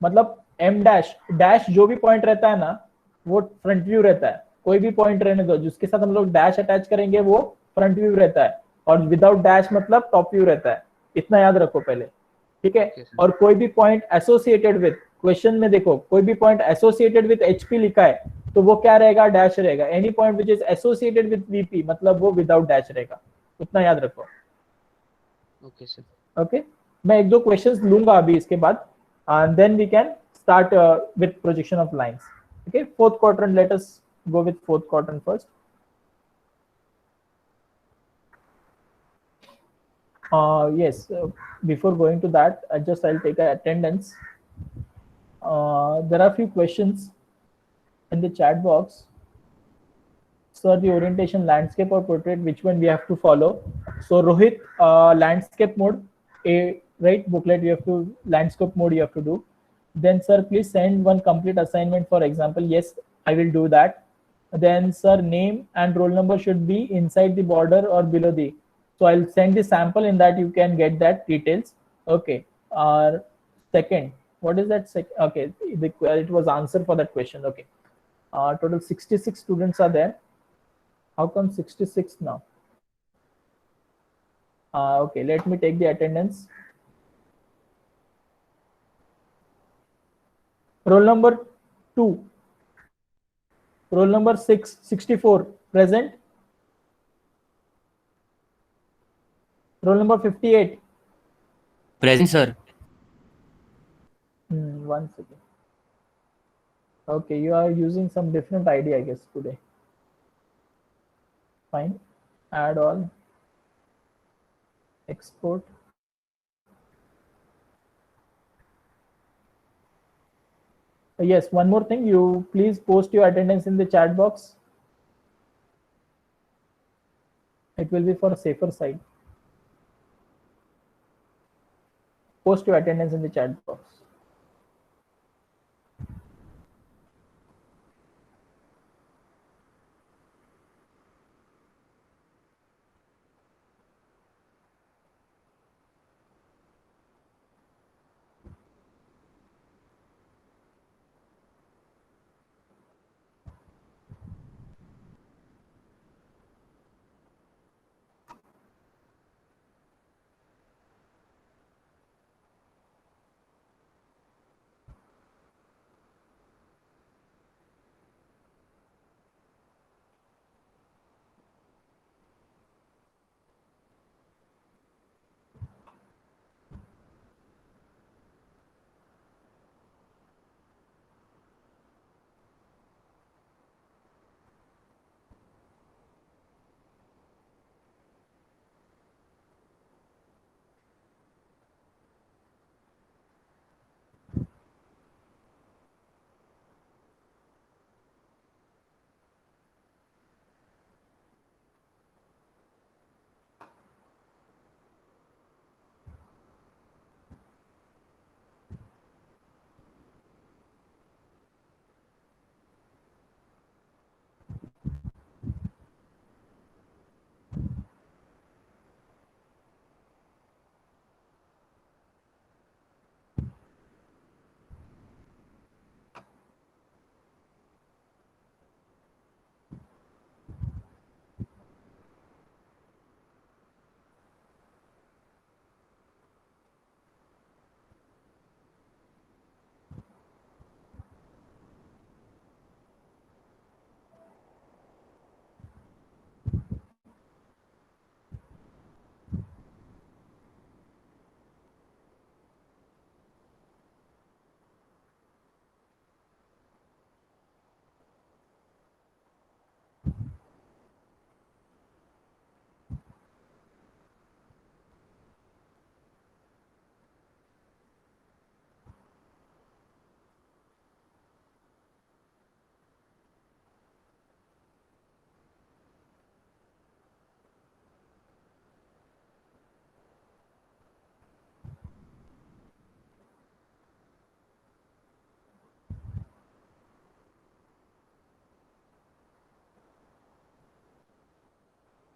मतलब एम डैश डैश जो भी पॉइंट रहता है ना, वो फ्रंट व्यू रहता है. कोई भी पॉइंट रहने दो, जिसके साथ हम लोग डैश अटैच करेंगे वो फ्रंट व्यू रहता है, और विदाउट डैश मतलब टॉप व्यू रहता है. इतना याद रखो पहले, ठीक है? और कोई भी पॉइंट एसोसिएटेड विद, क्वेश्चन में देखो, कोई भी पॉइंट एसोसिएटेड विद एचपी लिखा है तो वो क्या रहेगा? डैश रहेगा. Any point which is associated with VP मतलब वो विदाउट डैश रहेगा. उतना याद रखो. Okay sir. ओके, मैं एक दो क्वेश्चंस लूंगा अभी इसके बाद, and then we can start with projection of lines. Okay, fourth quadrant, let us go with fourth quadrant first. Yes, before going to that, I'll take a attendance. There are a few questions in the chat box. Sir, the orientation, landscape or portrait, which one we have to follow? So Rohit, landscape mode, right, booklet, you have to, landscape mode you have to do. Then sir, please send one complete assignment, for example. Yes, I will do that. Then sir, name and roll number should be inside the border or below the, so I'll send the sample, in that you can get that details. Okay. Second, what is that? Okay, it was answer for that question. Okay. Total 66 students are there. How come 66 now? Okay, let me take the attendance. Roll number 2, roll number 6, 64, present. Roll number 58. Present, sir. One second. Okay, you are using some different ID, I guess, today. Fine. Add all. Export. Yes, one more thing. You please post your attendance in the chat box. It will be for a safer side. Post your attendance in the chat box.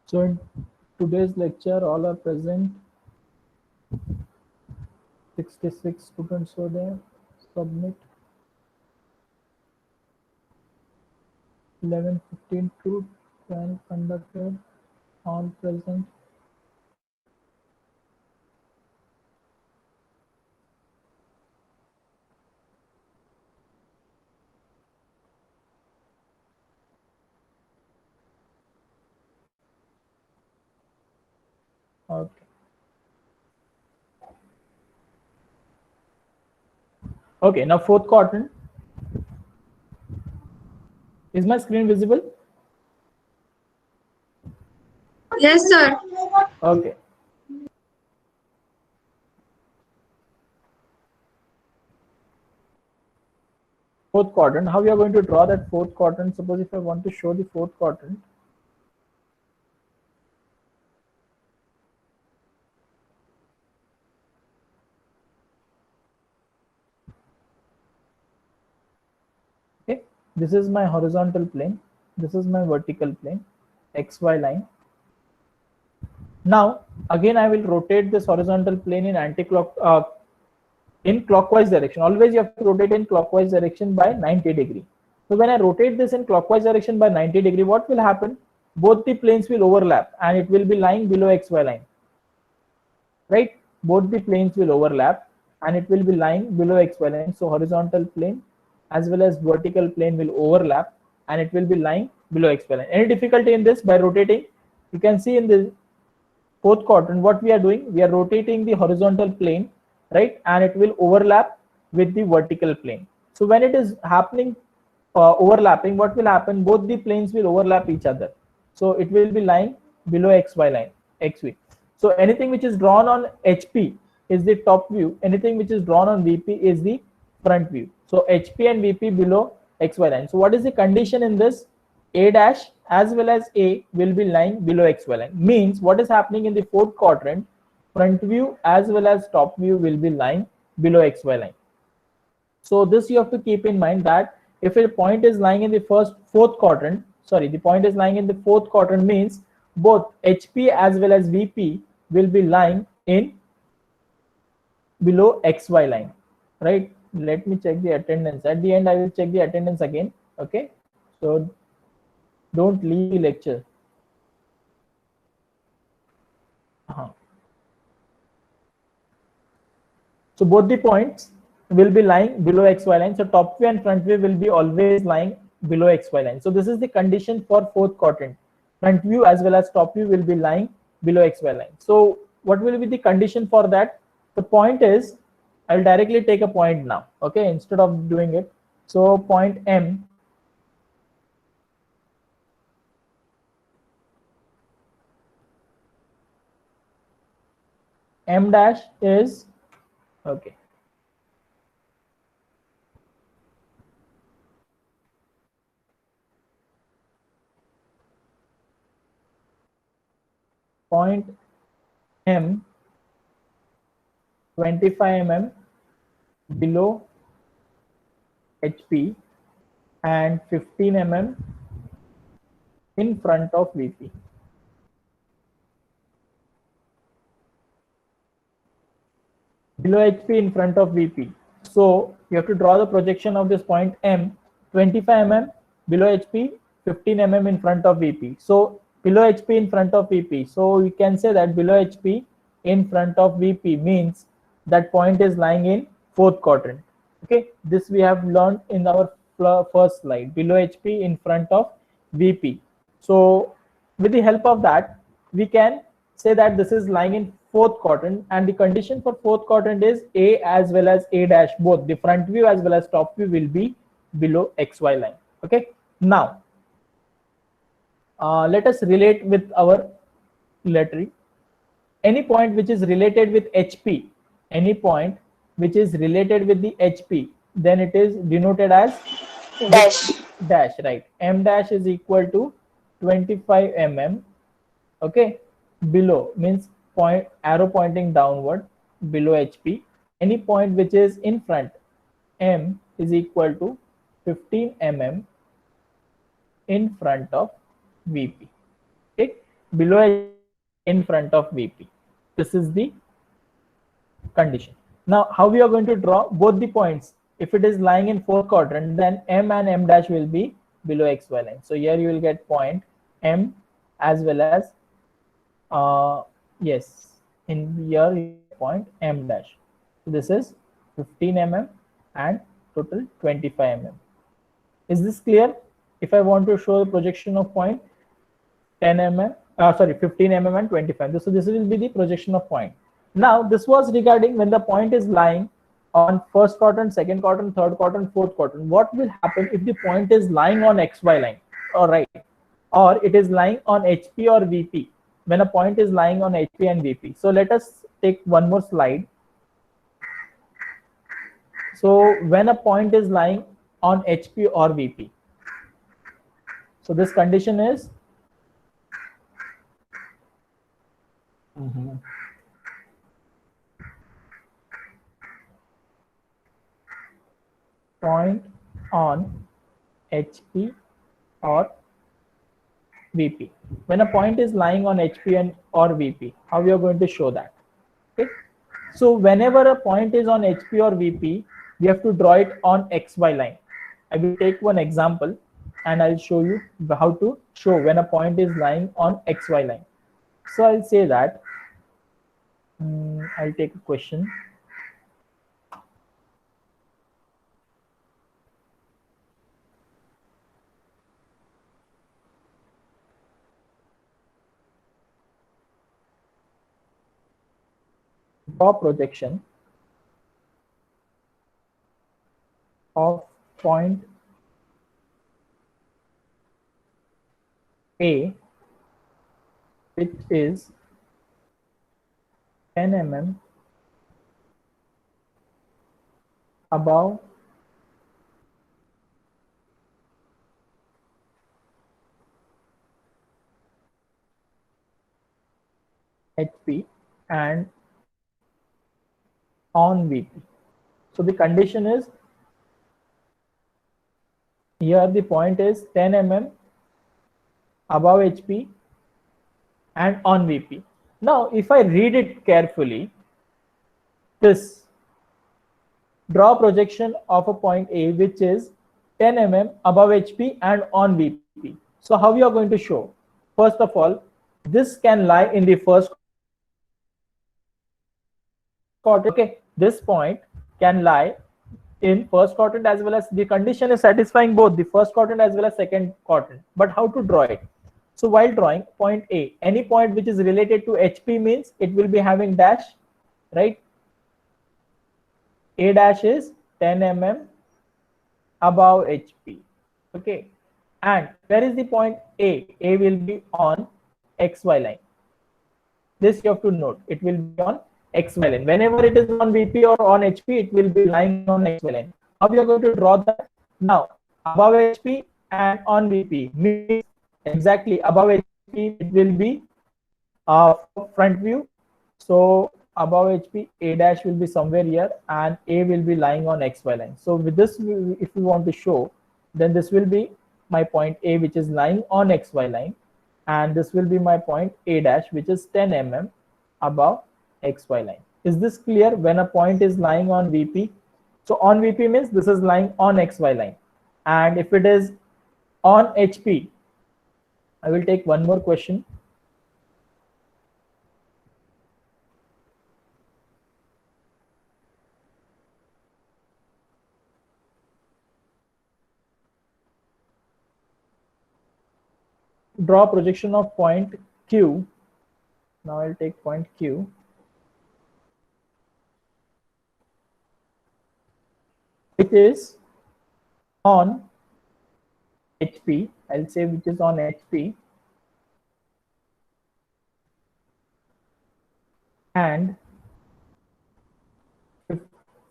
So in today's lecture, all are present. 66 students were there. Submit. 11:15 to 12 conducted. All present. Okay. Okay, now fourth quadrant. Is my screen visible? Yes, sir. Okay. Fourth quadrant. How we are going to draw that fourth quadrant? Suppose if I want to show the fourth quadrant. Okay, this is my horizontal plane. This is my vertical plane, XY line. Now, again, I will rotate this horizontal plane in in clockwise direction. Always you have to rotate in clockwise direction by 90 degree. So when I rotate this in clockwise direction by 90 degree, what will happen? Both the planes will overlap and it will be lying below XY line. Right? Both the planes will overlap and it will be lying below XY line. So horizontal plane as well as vertical plane will overlap and it will be lying below XY line. Any difficulty in this? By rotating, you can see in the fourth quadrant, what we are doing, we are rotating the horizontal plane, right? And it will overlap with the vertical plane. So when it is happening, overlapping, what will happen? Both the planes will overlap each other. So it will be lying below XY line, XV. So anything which is drawn on HP is the top view. Anything which is drawn on VP is the front view. So HP and VP below XY line. So what is the condition in this? A dash as well as A will be lying below XY line. Means what is happening in the fourth quadrant, front view as well as top view will be lying below XY line. So this you have to keep in mind that if a point is lying in the fourth quadrant, the point is lying in the fourth quadrant means both HP as well as VP will be lying in below XY line, right? Let me check the attendance. At the end, I will check the attendance again. Okay. So don't leave the lecture. So both the points will be lying below XY line. So top view and front view will be always lying below XY line. So this is the condition for fourth quadrant. Front view as well as top view will be lying below XY line. So what will be the condition for that? The point is, I'll directly take a point now, okay, instead of doing it. So point M, M dash is, okay, point M 25 mm below HP and 15 mm in front of VP. Below HP in front of VP. So you have to draw the projection of this point M, 25 mm below HP, 15 mm in front of VP. So below HP in front of VP. So you can say that below HP in front of VP means that point is lying in fourth quadrant. Okay, this we have learned in our first slide. Below HP in front of VP. So with the help of that, we can say that this is lying in fourth quadrant, and the condition for fourth quadrant is A as well as A dash, both the front view as well as top view will be below XY line. Okay, now let us relate with our lettering. Any point which is related with HP, any point which is related with the HP, then it is denoted as Dash. Dash, right? M dash is equal to 25 mm. Okay, below means point, arrow pointing downward below HP. Any point which is in front, M is equal to 15 mm in front of VP. Okay, below HP, in front of VP. This is the condition. Now, how we are going to draw both the points? If it is lying in fourth quadrant, then M and M dash will be below XY line. So here you will get point M as well as yes, in here point M dash. So this is 15 mm and total 25 mm. Is this clear? If I want to show the projection of point 10 mm, 15 mm and 25. So this will be the projection of point. Now this was regarding when the point is lying on first quadrant, second quadrant, third quadrant, fourth quadrant. What will happen if the point is lying on XY line? All right, or it is lying on HP or VP. When a point is lying on HP and VP. So let us take one more slide. So when a point is lying on HP or VP. So this condition is point on HP or VP. When a point is lying on HP and or VP, how we are going to show that? Okay. So whenever a point is on HP or VP, we have to draw it on XY line. I will take one example and I'll show you how to show when a point is lying on XY line. So I'll say that I'll take a question. Draw projection of point A, which is 10 mm above HP and on VP. So the condition is here the point is 10 mm above HP and on VP. Now if I read it carefully, this draw projection of a point A which is 10 mm above HP and on VP. So how we are going to show? First of all, this can lie in the first quadrant. Okay, this point can lie in first quadrant as well as the condition is satisfying both the first quadrant as well as second quadrant. But how to draw it? So while drawing point A, any point which is related to HP means it will be having dash, right? A dash is 10 mm above HP. Okay, and where is the point A? A will be on XY line. This you have to note. It will be on XY line. Whenever it is on VP or on HP, it will be lying on XY line. How we are going to draw that? Now, above HP and on VP means exactly above HP, it will be front view. So above HP, A dash will be somewhere here and A will be lying on XY line. So with this, if we want to show, then this will be my point A, which is lying on XY line, and this will be my point A dash, which is 10 mm above XY line. Is this clear? When a point is lying on VP, so on VP means this is lying on XY line, and if it is on HP, I will take one more question. Draw projection of point Q. Now I'll take point Q. Which is on HP. I'll say which is on HP and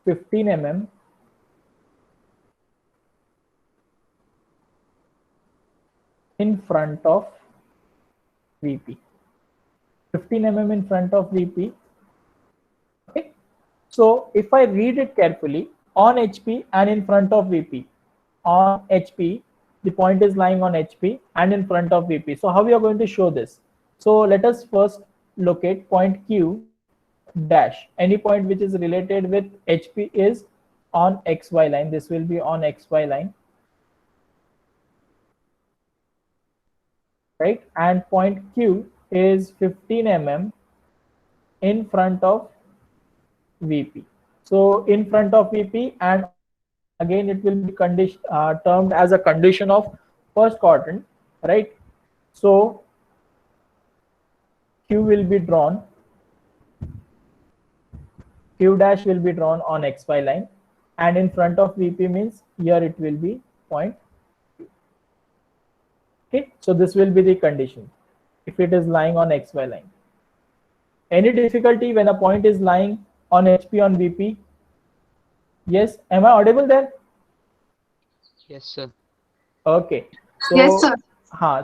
15 mm in front of VP. 15 mm in front of VP. Okay. So if I read it carefully, on HP and in front of VP. On HP, the point is lying on HP and in front of VP. So how we are going to show this? So let us first locate point Q dash. Any point which is related with HP is on XY line. This will be on XY line, right? And point Q is 15 mm in front of VP. So in front of VP, and again it will be termed as a condition of first quadrant, right? So Q will be drawn, Q dash will be drawn on XY line, and in front of VP means here it will be point Q. Okay, so this will be the condition if it is lying on XY line. Any difficulty when a point is lying on HP on VP? Yes, am I audible there? Yes, sir. Okay. So, Yes, sir.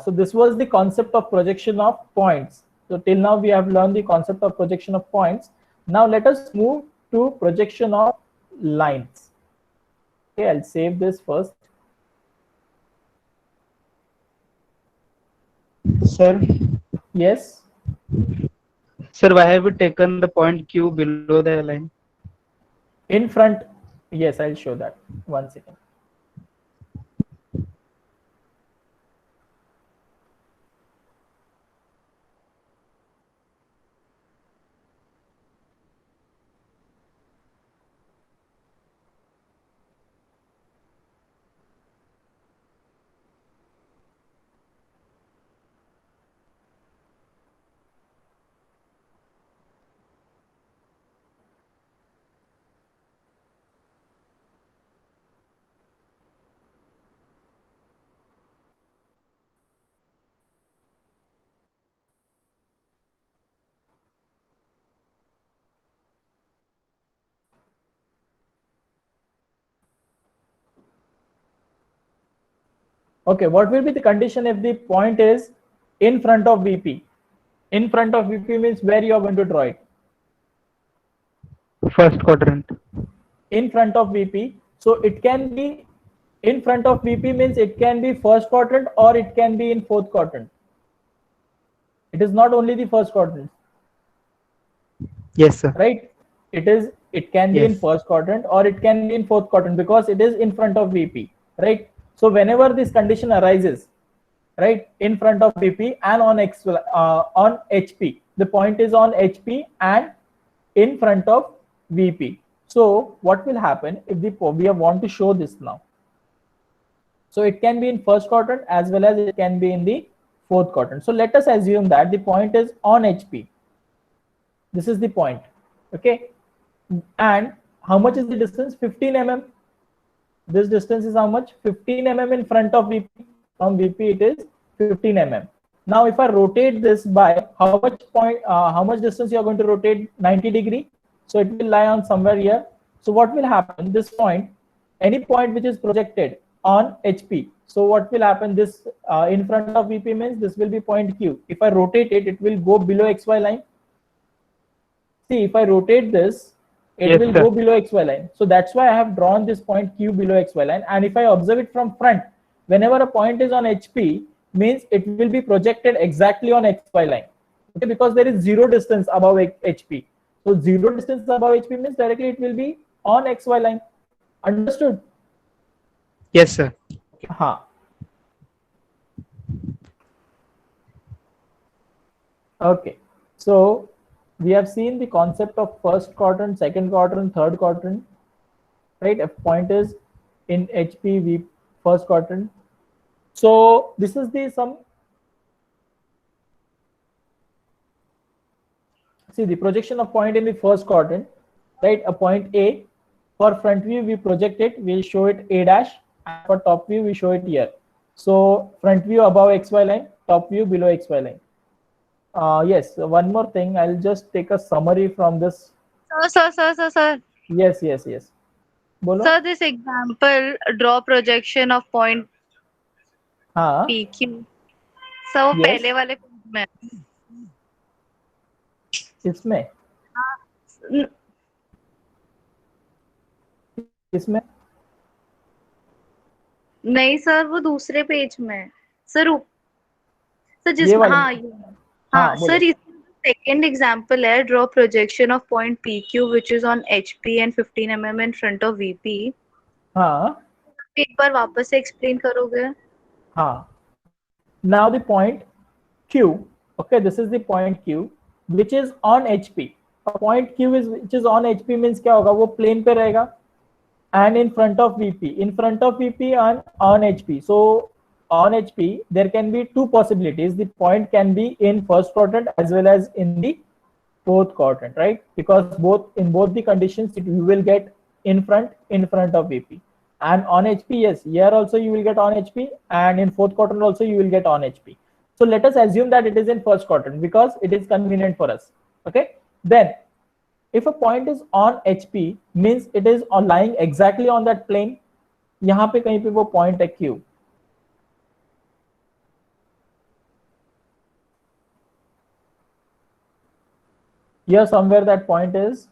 So this was the concept of projection of points. So till now we have learned the concept of projection of points. Now let us move to projection of lines. Okay, I'll save this first. Sir, Yes. sir, why have you taken the point Q below the line? In front. Yes, I'll show that. 1 second. Okay, what will be the condition if the point is in front of VP? In front of VP means where you are going to draw it? First quadrant. In front of VP. So it can be in front of VP means it can be first quadrant or it can be in fourth quadrant. It is not only the first quadrant. Yes, sir. Right? It can be in first quadrant or it can be in fourth quadrant because it is in front of VP. Right? So whenever this condition arises, right, in front of VP and on HP, the point is on HP and in front of VP. So what will happen if we want to show this now? So it can be in first quadrant as well as it can be in the fourth quadrant. So let us assume that the point is on HP. This is the point. Okay. And how much is the distance? 15 mm. This distance is how much? 15 mm in front of VP. From VP it is 15 mm. Now if I rotate this by how much distance you are going to rotate? 90 degree. So it will lie on somewhere here. So what will happen? This point, any point which is projected on HP. So what will happen? This in front of VP means this will be point Q. If I rotate it, it will go below XY line. See, if I rotate this, it will go below XY line. So that's why I have drawn this point Q below XY line. And if I observe it from front, whenever a point is on HP, means it will be projected exactly on XY line. Okay, because there is zero distance above HP. So zero distance above HP means directly it will be on XY line. Understood? Yes, sir. Okay. So we have seen the concept of first quadrant, second quadrant, third quadrant, right? If point is in HP, V first quadrant. So this is the the projection of point in the first quadrant, right? A point A, for front view we project it, we show it A dash, and for top view we show it here. So front view above XY line, top view below XY line. Yes, one more thing, I'll just take a summary from this. Sir. Yes. Bolo? Sir, this example, draw projection of point PQ. So Yes. पहले वाले में इसमें नहीं sir, वो दूसरे page में sir जिस ये वाले हाँ हाँ बोलो. सर, second example है draw projection of point PQ which is on HP and 15 mm in front of VP. हाँ. एक बार वापस से explain करोगे? हाँ. Now the point Q. Okay, this is the point Q which is on HP. A point Q is which is on HP means क्या होगा? वो plane पे रहेगा. And in front of VP, on HP. So on HP, there can be two possibilities. The point can be in first quadrant as well as in the fourth quadrant, right? Because in both the conditions, you will get in front of VP. And on HP, yes, here also you will get on HP, and in fourth quadrant also you will get on HP. So let us assume that it is in first quadrant because it is convenient for us. Okay, then if a point is on HP means it is lying exactly on that plane. यहाँ पे कहीं पे वो point है Q. Here somewhere that point is.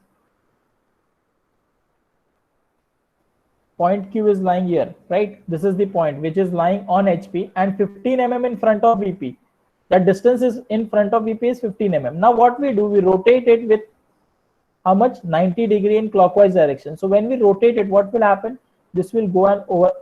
Point Q is lying here, right? This is the point which is lying on HP and 15 mm in front of VP. That distance is in front of VP is 15 mm. Now what we do, we rotate it with how much? 90 degree in clockwise direction. So when we rotate it, what will happen? This will go and over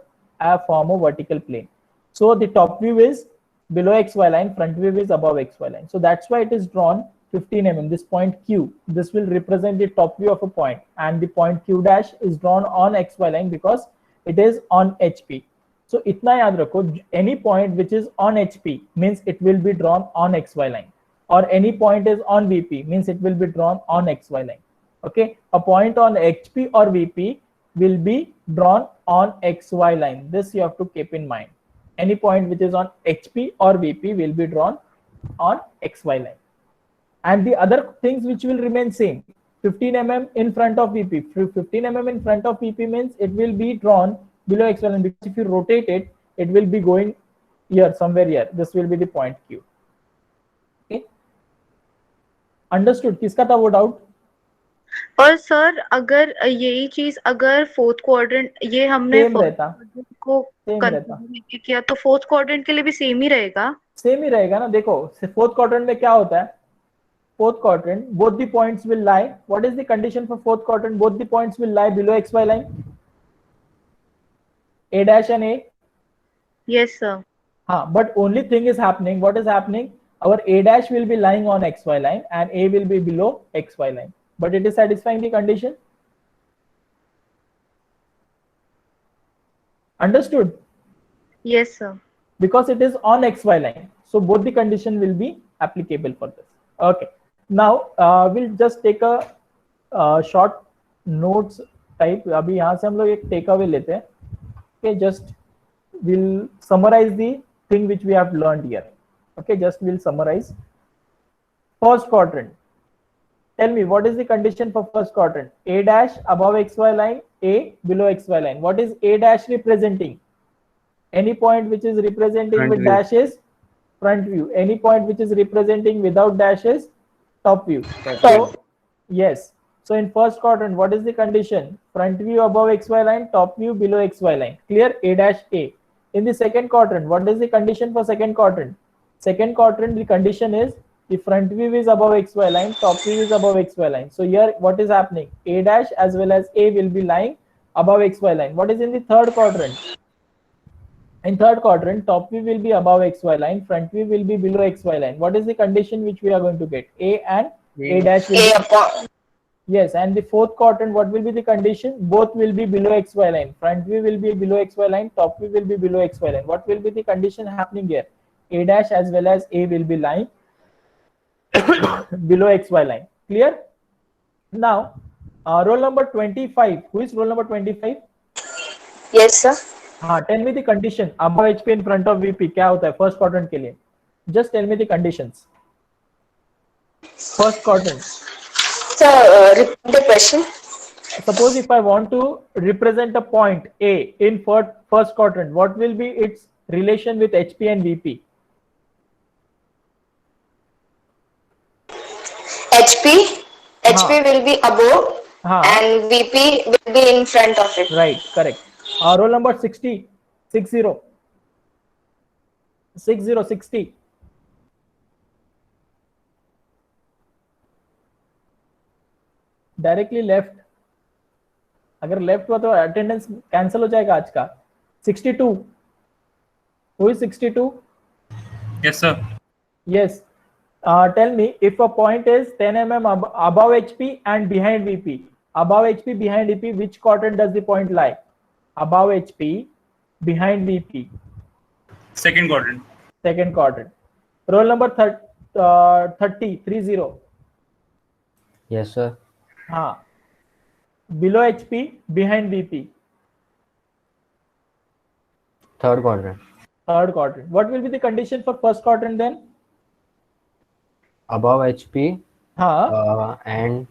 form a vertical plane. So the top view is below XY line, front view is above XY line. So that's why it is drawn 15 mm. This point Q, this will represent the top view of a point, and the point Q dash is drawn on XY line because it is on HP. So itna yaad rakho, any point which is on HP means it will be drawn on XY line, or any point is on VP means it will be drawn on XY line. Okay, a point on HP or VP will be drawn on XY line. This you have to keep in mind. Any point which is on HP or VP will be drawn on XY line. And the other things which will remain same, 15 mm in front of VP. 15 mm in front of VP means it will be drawn below XY line, because if you rotate it, it will be going here, somewhere here. This will be the point Q. Okay, understood? किसका था वो doubt? और sir अगर यही चीज अगर fourth quadrant, ये हमने सेम रहता, को सेम रहता, किया तो फोर्थ क्वाड्रेंट के लिए भी सेम ही रहेगा. सेम ही रहेगा ना. देखो फोर्थ क्वाड्रेंट में क्या होता है, fourth quadrant both the points will lie. What is the condition for fourth quadrant? Both the points will lie below XY line, A dash and A. Yes sir. But only thing is happening, what is happening, our A dash will be lying on XY line and A will be below XY line, but it is satisfying the condition. Understood? Yes sir. Because it is on XY line, so both the condition will be applicable for this. Okay, now we'll just take a short notes type. अभी यहाँ से हम लोग एक take away लेते हैं. Okay, just we'll summarize the thing which we have learned here. Okay, just we'll summarize. First quadrant. Tell me, what is the condition for first quadrant? A dash above XY line, A below XY line. What is A dash representing? Any point which is representing Front with view. dashes, front view. Any point which is representing without dashes, top view. Top So, yes. So in first quadrant, what is the condition? Front view above XY line, top view below XY line. Clear? A dash A. In the second quadrant, what is the condition for second quadrant? Second quadrant, the condition is the front view is above XY line, top view is above XY line. So here, what is happening? A dash as well as A will be lying above XY line. What is in the third quadrant? In third quadrant, top view will be above XY line, front view will be below XY line. What is the condition which we are going to get? A and A dash will A be, upon. yes, and the fourth quadrant, what will be the condition? Both will be below XY line. Front view will be below XY line, top view will be below XY line. What will be the condition happening here? A dash as well as A will be lying below XY line. Clear? Now, roll number 25. Who is roll number 25? Yes sir. Tell me the condition. Above HP in front of VP क्या होता है first quadrant के लिए? Just tell me the conditions. First quadrant. Sir, repeat the question. Suppose if I want to represent a point A in first quadrant, what will be its relation with HP and VP? HP will be above and VP will be in front of it. Right, correct. Roll number 60. 60. Directly left, अगर left हुआ तो attendance cancel हो जाएगा आज का। 62, who is 62? Yes, sir. Yes. Tell me, if a point is 10 mm above HP and behind VP, above HP, behind VP, which quadrant does the point lie? Above HP, behind VP. Second quadrant. Second quadrant. Roll number 30. Yes, sir. Below HP, behind VP. Third quadrant. Third quadrant. What will be the condition for first quadrant then? Above HP and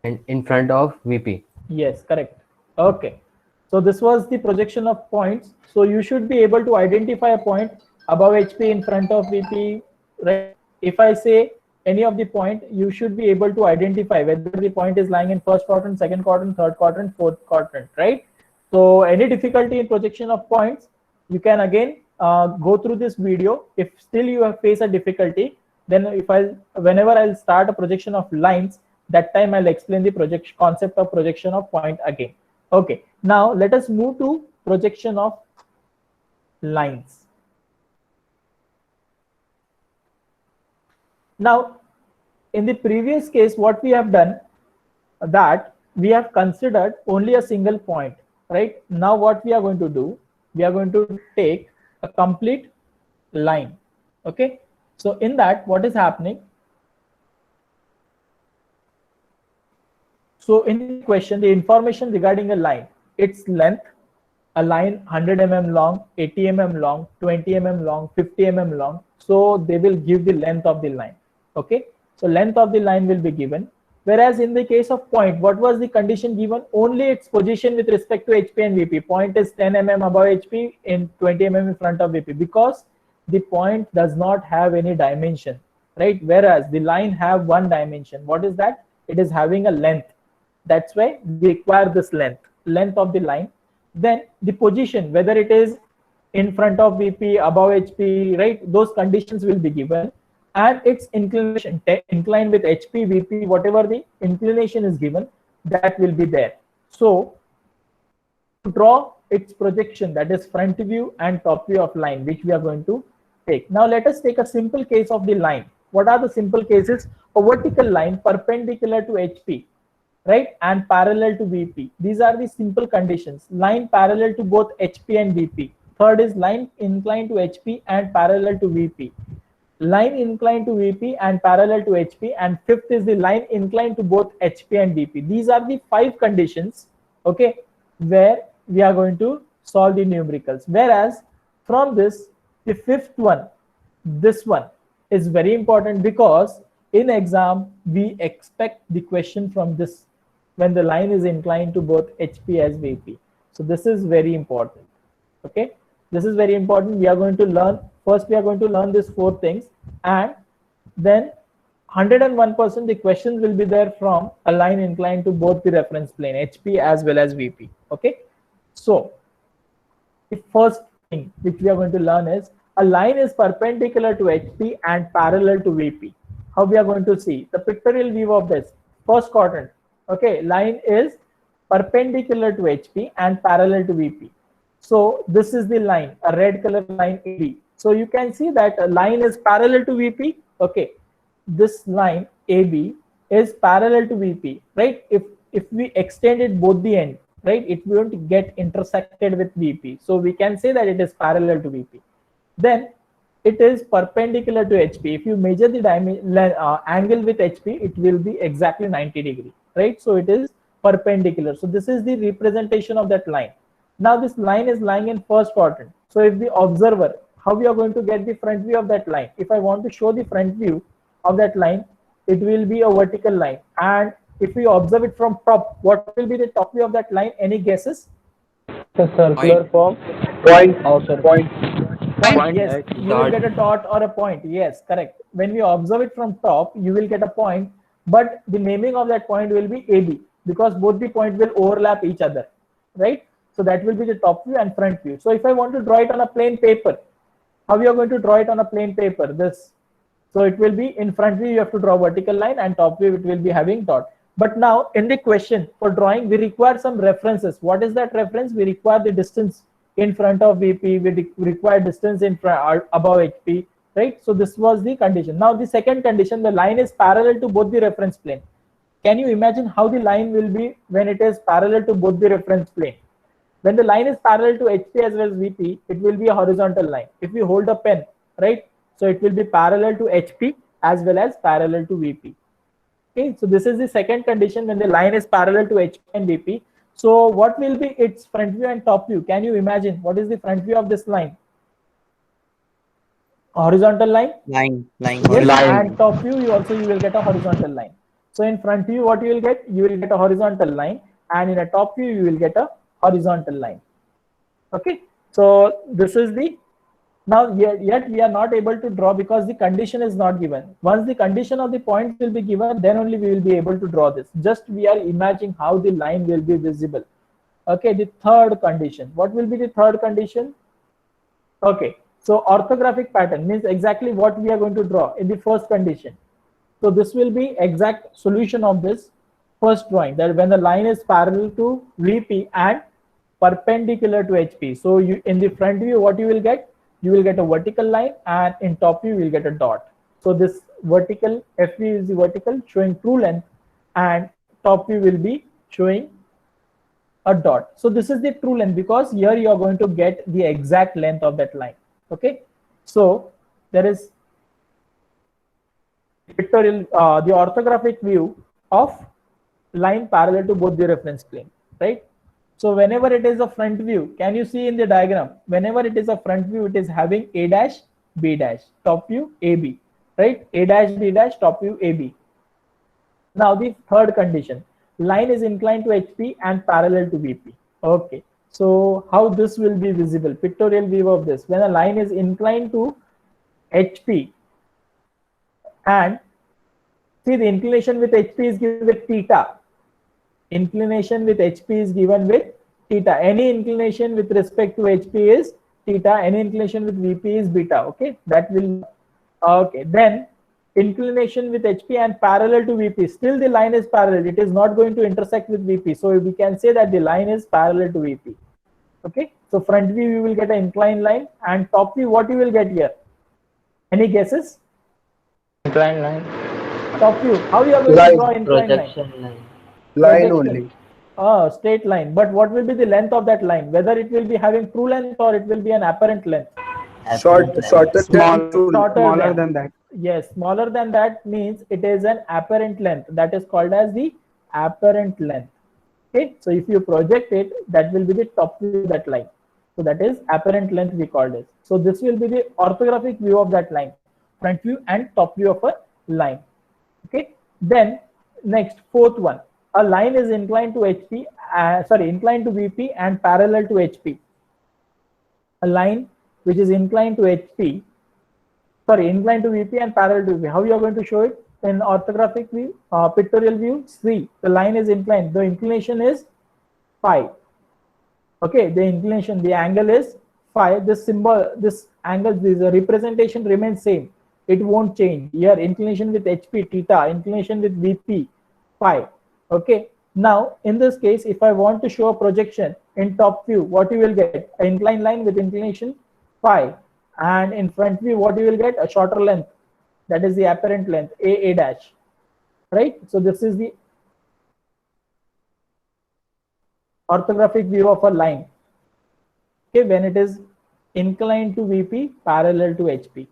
in front of VP. Yes, correct. Okay. So this was the projection of points. So you should be able to identify a point above HP in front of VP, right? If I say any of the point, you should be able to identify whether the point is lying in first quadrant, second quadrant, third quadrant, fourth quadrant, right? So any difficulty in projection of points, you can again go through this video. If still you face a difficulty, then whenever I'll start a projection of lines, that time I'll explain the concept of projection of point again. Okay, now let us move to projection of lines. Now, in the previous case, what we have done, that we have considered only a single point, right? Now what we are going to do, we are going to take a complete line. Okay, so in that, what is happening? So in the question, the information regarding a line, its length, a line 100 mm long, 80 mm long, 20 mm long, 50 mm long. So they will give the length of the line. Okay, so length of the line will be given. Whereas in the case of point, what was the condition given? Only its position with respect to HP and VP. Point is 10 mm above HP and 20 mm in front of VP, because the point does not have any dimension, right? Whereas the line have one dimension. What is that? It is having a length. That's why we require this length of the line. Then the position, whether it is in front of VP, above HP, right? Those conditions will be given. And its inclination, incline with HP, VP, whatever the inclination is given, that will be there. So to draw its projection, that is front view and top view of line, which we are going to take. Now let us take a simple case of the line. What are the simple cases? A vertical line perpendicular to HP, right, and parallel to VP. These are the simple conditions. Line parallel to both HP and VP. Third is line inclined to HP and parallel to VP. Line inclined to VP and parallel to HP, and fifth is the line inclined to both HP and VP. These are the 5 conditions, okay, where we are going to solve the numericals. Whereas from this, the fifth one, this one is very important, because in exam we expect the question from this, when the line is inclined to both HP as VP. So this is very important. Okay, this is very important. We are going to learn, first we are going to learn these 4 things, and then 101% the questions will be there from a line inclined to both the reference plane, HP as well as VP. Okay, so the first thing which we are going to learn is a line is perpendicular to HP and parallel to VP. How we are going to see the pictorial view of this first quadrant? Okay, line is perpendicular to HP and parallel to VP. So this is the line, a red color line AB. So you can see that a line is parallel to VP. Okay, this line AB is parallel to VP, right? If we extend it both the end, right, it won't get intersected with VP. So we can say that it is parallel to VP. Then it is perpendicular to HP. If you measure the angle with HP, it will be exactly 90 degree, right? So it is perpendicular. So this is the representation of that line. Now this line is lying in first quadrant. So if the observer, how we are going to get the front view of that line? If I want to show the front view of that line, it will be a vertical line. And if we observe it from top, what will be the top view of that line? Any guesses? The circular form. Point. Point. Yes, you will get a dot or a point. Yes, correct. When we observe it from top, you will get a point, but the naming of that point will be AB, because both the points will overlap each other, right? So that will be the top view and front view. So if I want to draw it on a plain paper, how we are going to draw it on a plain paper? This So it will be in front view, you have to draw vertical line, and top view it will be having dot. But now in the question for drawing, we require some references. What is that reference? We require the distance in front of VP, we require distance in front above HP, right? So this was the condition. Now the second condition, the line is parallel to both the reference plane. Can you imagine how the line will be when it is parallel to both the reference plane? When the line is parallel to HP as well as VP, it will be a horizontal line. If we hold a pen, right? So it will be parallel to HP as well as parallel to VP. Okay, so this is the second condition when the line is parallel to HP and VP. So what will be its front view and top view? Can you imagine what is the front view of this line? A horizontal line? Line. Yes, and top view you will get a horizontal line. So in front view what you will get? You will get a horizontal line, and in a top view you will get a horizontal line. Okay, so this is the, now yet we are not able to draw because the condition is not given. Once the condition of the points will be given, then only we will be able to draw this. Just we are imagining how the line will be visible. Okay, the third condition. What will be the third condition? Okay, so orthographic pattern means exactly what we are going to draw in the first condition. So this will be exact solution of this first drawing, that when the line is parallel to VP and perpendicular to HP. So you, in the front view, what you will get? You will get a vertical line, and in top view you will get a dot. So this vertical FV is the vertical showing true length, and top view will be showing a dot. So this is the true length because here you are going to get the exact length of that line. Okay, so there is pictorial, the orthographic view of line parallel to both the reference plane, right? So whenever it is a front view, can you see in the diagram, whenever it is a front view, it is having A dash, B dash, top view, AB, right? A dash, B dash, top view, AB. Now the third condition, line is inclined to HP and parallel to VP. Okay, so how this will be visible? Pictorial view of this. When a line is inclined to HP, and see the inclination with HP is given with theta. Inclination with HP is given with theta. Any inclination with respect to HP is theta. Any inclination with VP is beta. Okay, that will, okay. Then inclination with HP and parallel to VP. Still the line is parallel. It is not going to intersect with VP. So we can say that the line is parallel to VP. Okay, so front view you will get an inclined line, and top view what you will get here? Any guesses? Inclined line. Top view. How you are going to draw inclined line? Line only. Straight line. But what will be the length of that line? Whether it will be having true length or it will be an apparent length? Shorter Smaller than that. Yes, smaller than that means it is an apparent length. That is called as the apparent length. Okay, so if you project it, that will be the top view of that line. So that is apparent length we called it. So this will be the orthographic view of that line, front view and top view of a line. Okay, then next, fourth one. A line is inclined to HP, inclined to VP and parallel to HP. A line which is inclined to HP, inclined to VP and parallel to VP. How you are going to show it? In orthographic view, pictorial view, see, the line is inclined. The inclination is phi. Okay, the inclination, the angle is phi. This symbol, this angle, this representation remains same. It won't change. Here, inclination with HP, theta, inclination with VP, phi. Okay, now in this case, if I want to show a projection in top view, what you will get? An inclined line with inclination phi, and in front view, what you will get? A shorter length, that is the apparent length, A dash, right? So this is the orthographic view of a line. Okay, when it is inclined to VP, parallel to HP.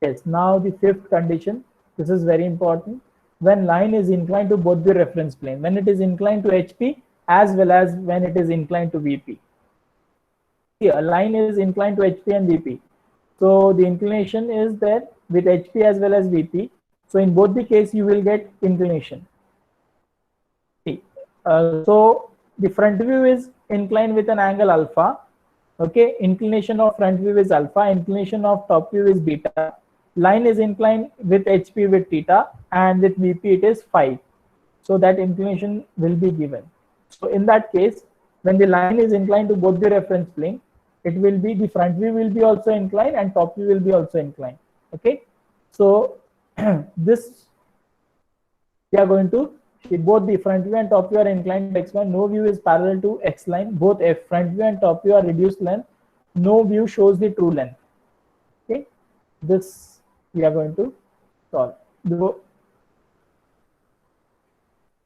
Yes, now the fifth condition, this is very important. When line is inclined to both the reference plane, when it is inclined to HP as well as when it is inclined to VP. Here, a line is inclined to HP and VP. So the inclination is there with HP as well as VP. So in both the case, you will get inclination. So the front view is inclined with an angle alpha. Okay, inclination of front view is alpha, inclination of top view is beta. Line is inclined with HP with theta, and with VP it is phi. So that inclination will be given. So in that case, when the line is inclined to both the reference plane, it will be, the front view will be also inclined and top view will be also inclined. Okay, so this we are going to see both the front view and top view are inclined to x line. No view is parallel to x line. Both a front view and top view are reduced length. No view shows the true length. Okay, this we are going to solve.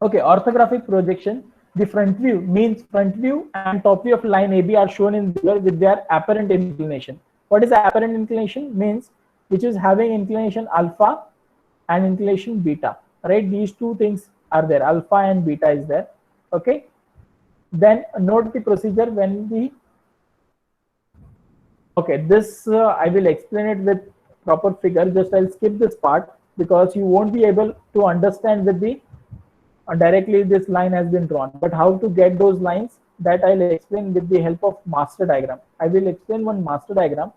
Okay, orthographic projection. The front view means front view and top view of line AB are shown in blur with their apparent inclination. What is apparent inclination? Means which is having inclination alpha and inclination beta, right? These two things are there, alpha and beta is there. Okay, then note the procedure when the this I will explain it with proper figure. Just I'll skip this part because you won't be able to understand with the directly this line has been drawn, but how to get those lines, that I'll explain with the help of master diagram. I will explain one master diagram,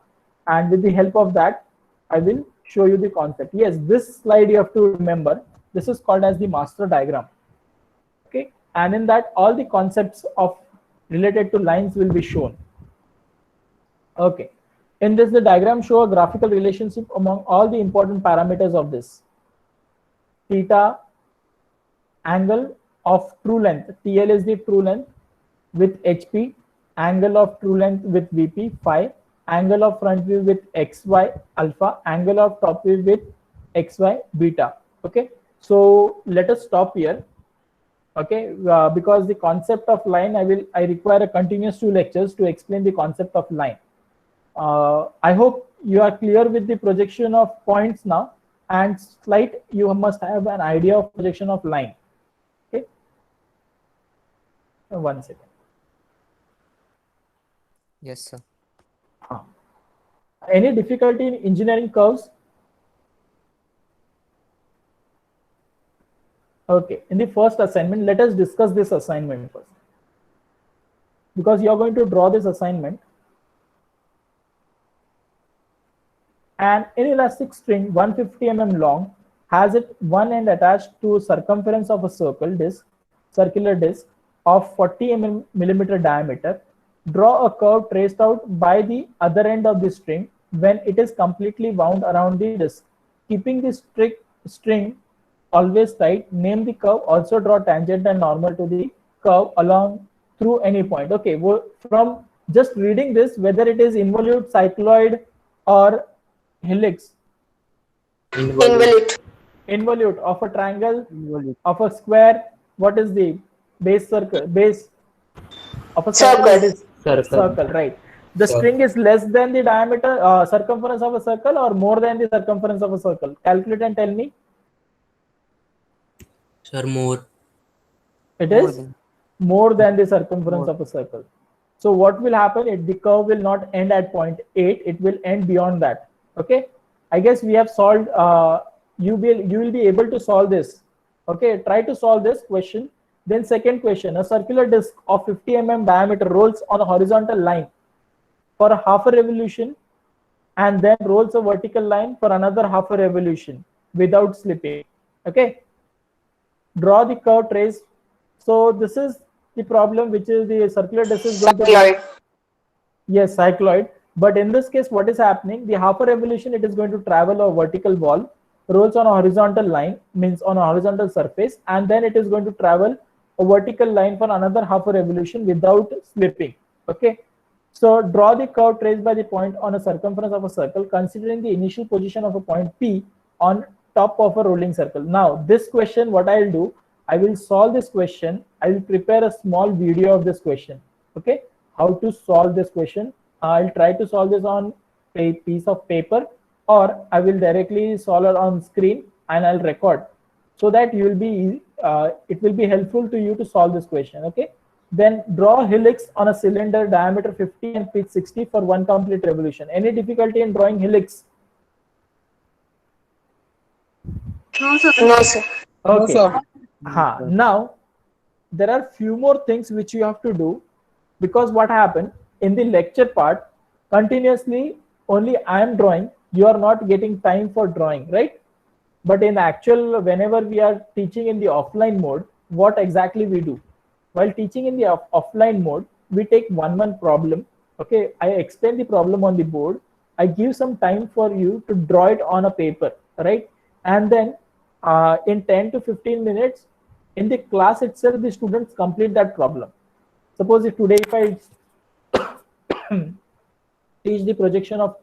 and with the help of that I will show you the concept. Yes, this slide you have to remember, this is called as the master diagram. Okay, and in that all the concepts of related to lines will be shown. Okay, in this the diagram show a graphical relationship among all the important parameters of this. Theta, angle of true length, TL is the true length with HP, angle of true length with VP, phi, angle of front view with XY, alpha, angle of top view with XY, beta. Okay, so let us stop here. Okay, because the concept of line, I require a continuous 2 lectures to explain the concept of line. I hope you are clear with the projection of points now, and slide you must have an idea of projection of line. Okay, 1 second. Yes, sir. Any difficulty in engineering curves? Okay, in the first assignment, let us discuss this assignment first, because you are going to draw this assignment. An inelastic string 150 mm long has its one end attached to circumference of a circular disc of 40 millimeter diameter. Draw a curve traced out by the other end of the string when it is completely wound around the disc. Keeping the string always tight, name the curve. Also draw tangent and normal to the curve along through any point. Okay, from just reading this, whether it is involute, cycloid, or helix. Involute of a triangle, of a square. What is the base of a circle, right? The string is less than the diameter, circumference of a circle, or more than the circumference of a circle. Calculate and tell me. Sir, more. It is more than the circumference of a circle. So what will happen? The curve will not end at point 8. It will end beyond that. Okay, I guess we have solved. You will be able to solve this. Okay, try to solve this question. Then second question: a circular disc of 50 mm diameter rolls on a horizontal line for a half a revolution, and then rolls a vertical line for another half a revolution without slipping. Okay, draw the curve trace. So this is the problem, which is the circular disc is going to. Yes, cycloid. But in this case, what is happening? The half a revolution, it is going to travel a vertical wall, rolls on a horizontal line, means on a horizontal surface, and then it is going to travel a vertical line for another half a revolution without slipping. Okay, so draw the curve traced by the point on a circumference of a circle, considering the initial position of a point P on top of a rolling circle. Now, this question, what I'll do, I will solve this question. I will prepare a small video of this question. Okay, how to solve this question. I'll try to solve this on a piece of paper, or I will directly solve it on screen and I'll record, so that you will be it will be helpful to you to solve this question. Okay, then draw helix on a cylinder diameter 50 and pitch 60 for one complete revolution. Any difficulty in drawing helix? No, sir. No, sir. Okay. No, sir. Now there are few more things which you have to do, because what happened in the lecture part, continuously only I am drawing, you are not getting time for drawing, right? But in actual, whenever we are teaching in the offline mode, what exactly we do? While teaching in the offline mode, we take one problem. Okay, I explain the problem on the board, I give some time for you to draw it on a paper, right? And then in 10 to 15 minutes in the class itself, the students complete that problem. Suppose if today if I teach the projection of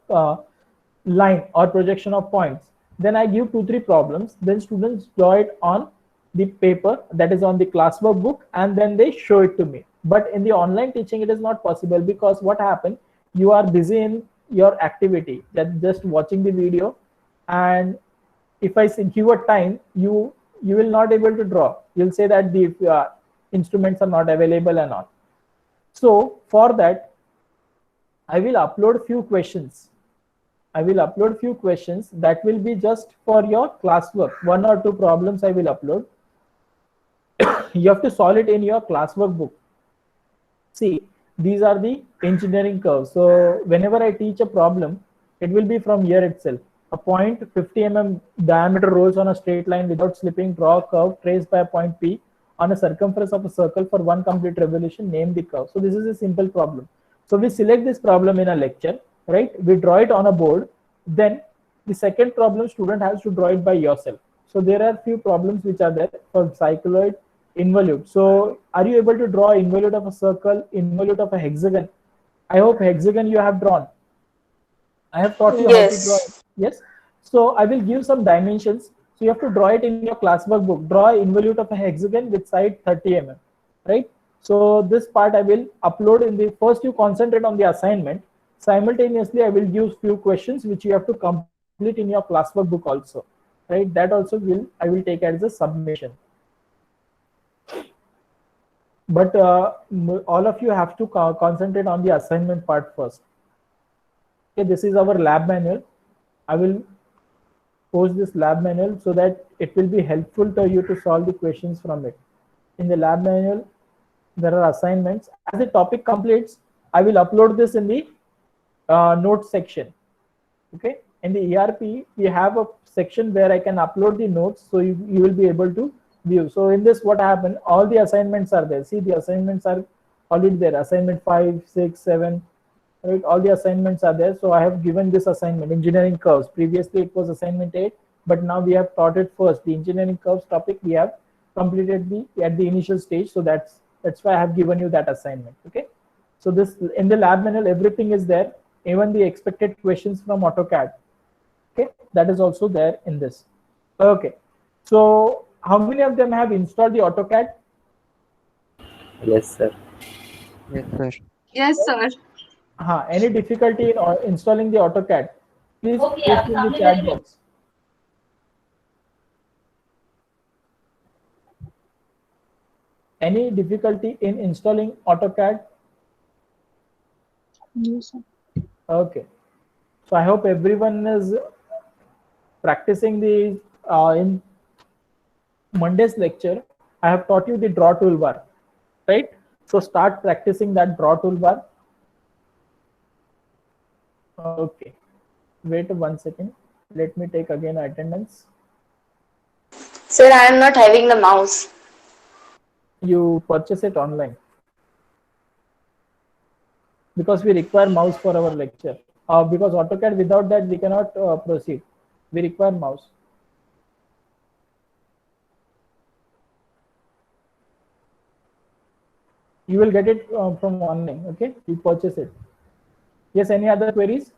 line or projection of points, then I give 2-3 problems, then students draw it on the paper that is on the classwork book, and then they show it to me. But in the online teaching, it is not possible, because what happened, you are busy in your activity, that just watching the video, and if I give you a time, you will not able to draw. You'll say that the instruments are not available and all. So for that, I will upload few questions. I will upload few questions that will be just for your classwork. 1 or 2 problems I will upload. You have to solve it in your classwork book. See, these are the engineering curves. So whenever I teach a problem, it will be from here itself. A point 50 mm diameter rolls on a straight line without slipping. Draw a curve traced by a point P on a circumference of a circle for 1 complete revolution. Name the curve. So this is a simple problem. So we select this problem in a lecture, right? We draw it on a board. Then the second problem, student has to draw it by yourself. So there are few problems which are there for cycloid, involute. So are you able to draw involute of a circle, involute of a hexagon? I hope hexagon you have drawn. I have taught you how to draw it. Yes. So I will give some dimensions. So you have to draw it in your classwork book. Draw involute of a hexagon with side 30 mm, right? So this part I will upload in the first. You concentrate on the assignment. Simultaneously, I will give few questions which you have to complete in your classwork book also, right? That also I will take as a submission. But all of you have to concentrate on the assignment part first. Okay, this is our lab manual. I will post this lab manual so that it will be helpful to you to solve the questions from it. In the lab manual, there are assignments. As the topic completes, I will upload this in the notes section. Okay, in the ERP, we have a section where I can upload the notes, so you will be able to view. So in this, what happened, all the assignments are there. See, the assignments are already there. Assignment 5, 6, 7, right? All the assignments are there. So I have given this assignment, engineering curves. Previously it was assignment 8, but now we have taught it first. The engineering curves topic we have completed at the initial stage. So that's why I have given you that assignment. Okay, so this in the lab manual, everything is there, even the expected questions from AutoCAD. Okay, that is also there in this. Okay, so how many of them have installed the AutoCAD? Yes, sir. Yes, sir. Yes, sir. Any difficulty in installing the AutoCAD? Please post in the chat box. Any difficulty in installing AutoCAD? No, sir. Okay, so I hope everyone is practicing the in Monday's lecture. I have taught you the draw toolbar, right? So start practicing that draw toolbar. Okay, wait 1 second. Let me take again attendance. Sir, I am not having the mouse. You purchase it online, because we require mouse for our lecture. Because AutoCAD, without that we cannot proceed. We require mouse. You will get it from online. Okay, you purchase it. Yes, any other queries?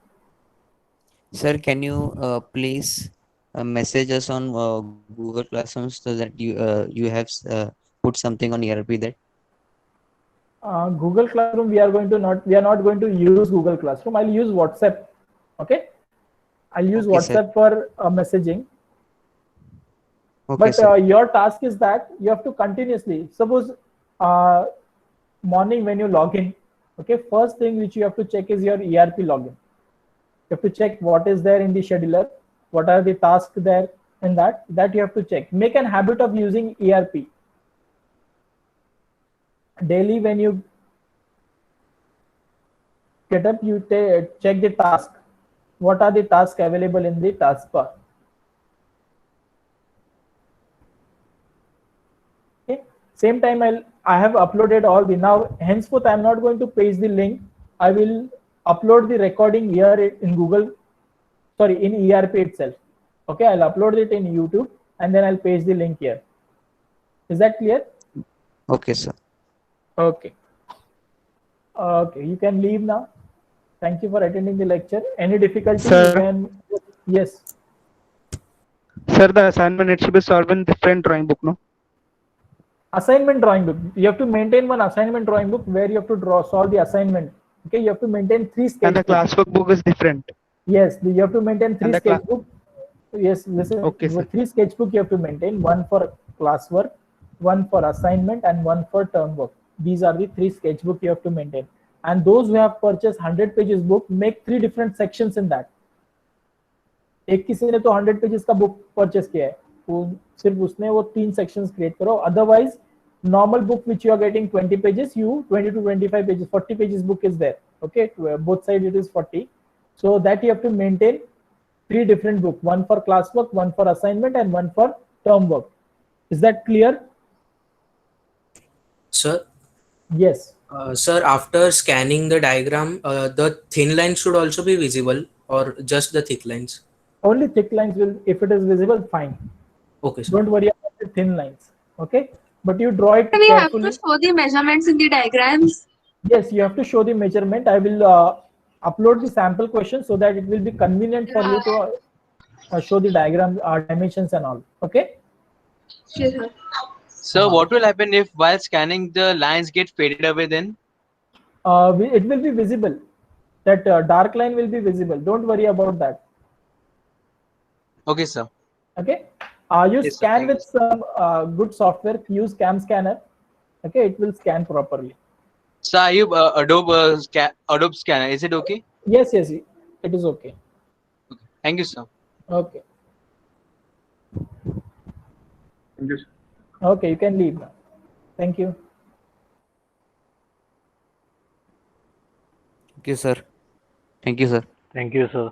Sir, can you please message us on Google Classroom so that you have put something on ERP that Google Classroom, we are not going to use Google Classroom. I'll use WhatsApp. Okay, I'll use WhatsApp for messaging. Okay, but your task is that you have to continuously, suppose morning when you log in, okay, first thing which you have to check is your ERP login. You have to check what is there in the scheduler, what are the tasks there, and that you have to check. Make an habit of using ERP. Daily when you get up, you check the task. What are the tasks available in the taskbar? Okay. Same time I have uploaded all the, now henceforth I am not going to paste the link. I will upload the recording here in Google, sorry, in ERP itself. Okay, I'll upload it in YouTube and then I'll paste the link here. Is that clear? Okay, sir. Okay. Okay, you can leave now. Thank you for attending the lecture. Any difficulty? Sir. You can... Yes. Sir, the assignment it should be solved in different drawing book, no? Assignment drawing book. You have to maintain one assignment drawing book where you have to solve the assignment. Okay, you have to maintain 3 sketchbooks. And the classwork book is different. Yes, you have to maintain 3 sketchbook. Yes, listen. Okay, sir. 3 sketchbook you have to maintain. One for classwork, one for assignment, and one for term work. These are the 3 sketchbook you have to maintain. And those who have purchased 100 pages book, make 3 different sections in that. एक किसी ने तो 100 pages का book purchase किया है, वो सिर्फ उसने वो 3 सेक्शंस क्रिएट करो. Otherwise normal book which you are getting 20 pages, you 20 to 25 pages, 40 pages book is there. Okay, both sides it is 40. So that you have to maintain 3 different book, one for classwork, one for assignment, and one for term work. Is that clear? Sir? Yes. Sir, after scanning the diagram, the thin lines should also be visible, or just the thick lines? Only thick lines will, if it is visible, fine. Okay, sir. Don't worry about the thin lines. Okay, but you draw it We have carefully. to show the measurements in the diagrams. Yes, you have to show the measurement. I will upload the sample question so that it will be convenient for you to show the diagram, dimensions and all. Okay. Sure. So what will happen if while scanning the lines get faded away then? It will be visible. That dark line will be visible. Don't worry about that. Okay, sir. Okay. You Yes, sir. scan with some good software. Use Cam Scanner. Okay, it will scan properly. So are you Adobe Scanner? Is it okay? Yes, yes, it is okay. Thank you, sir. Okay. Thank you, sir. Okay, you can leave now. Thank you. Thank you, sir. Thank you, sir. Thank you, sir.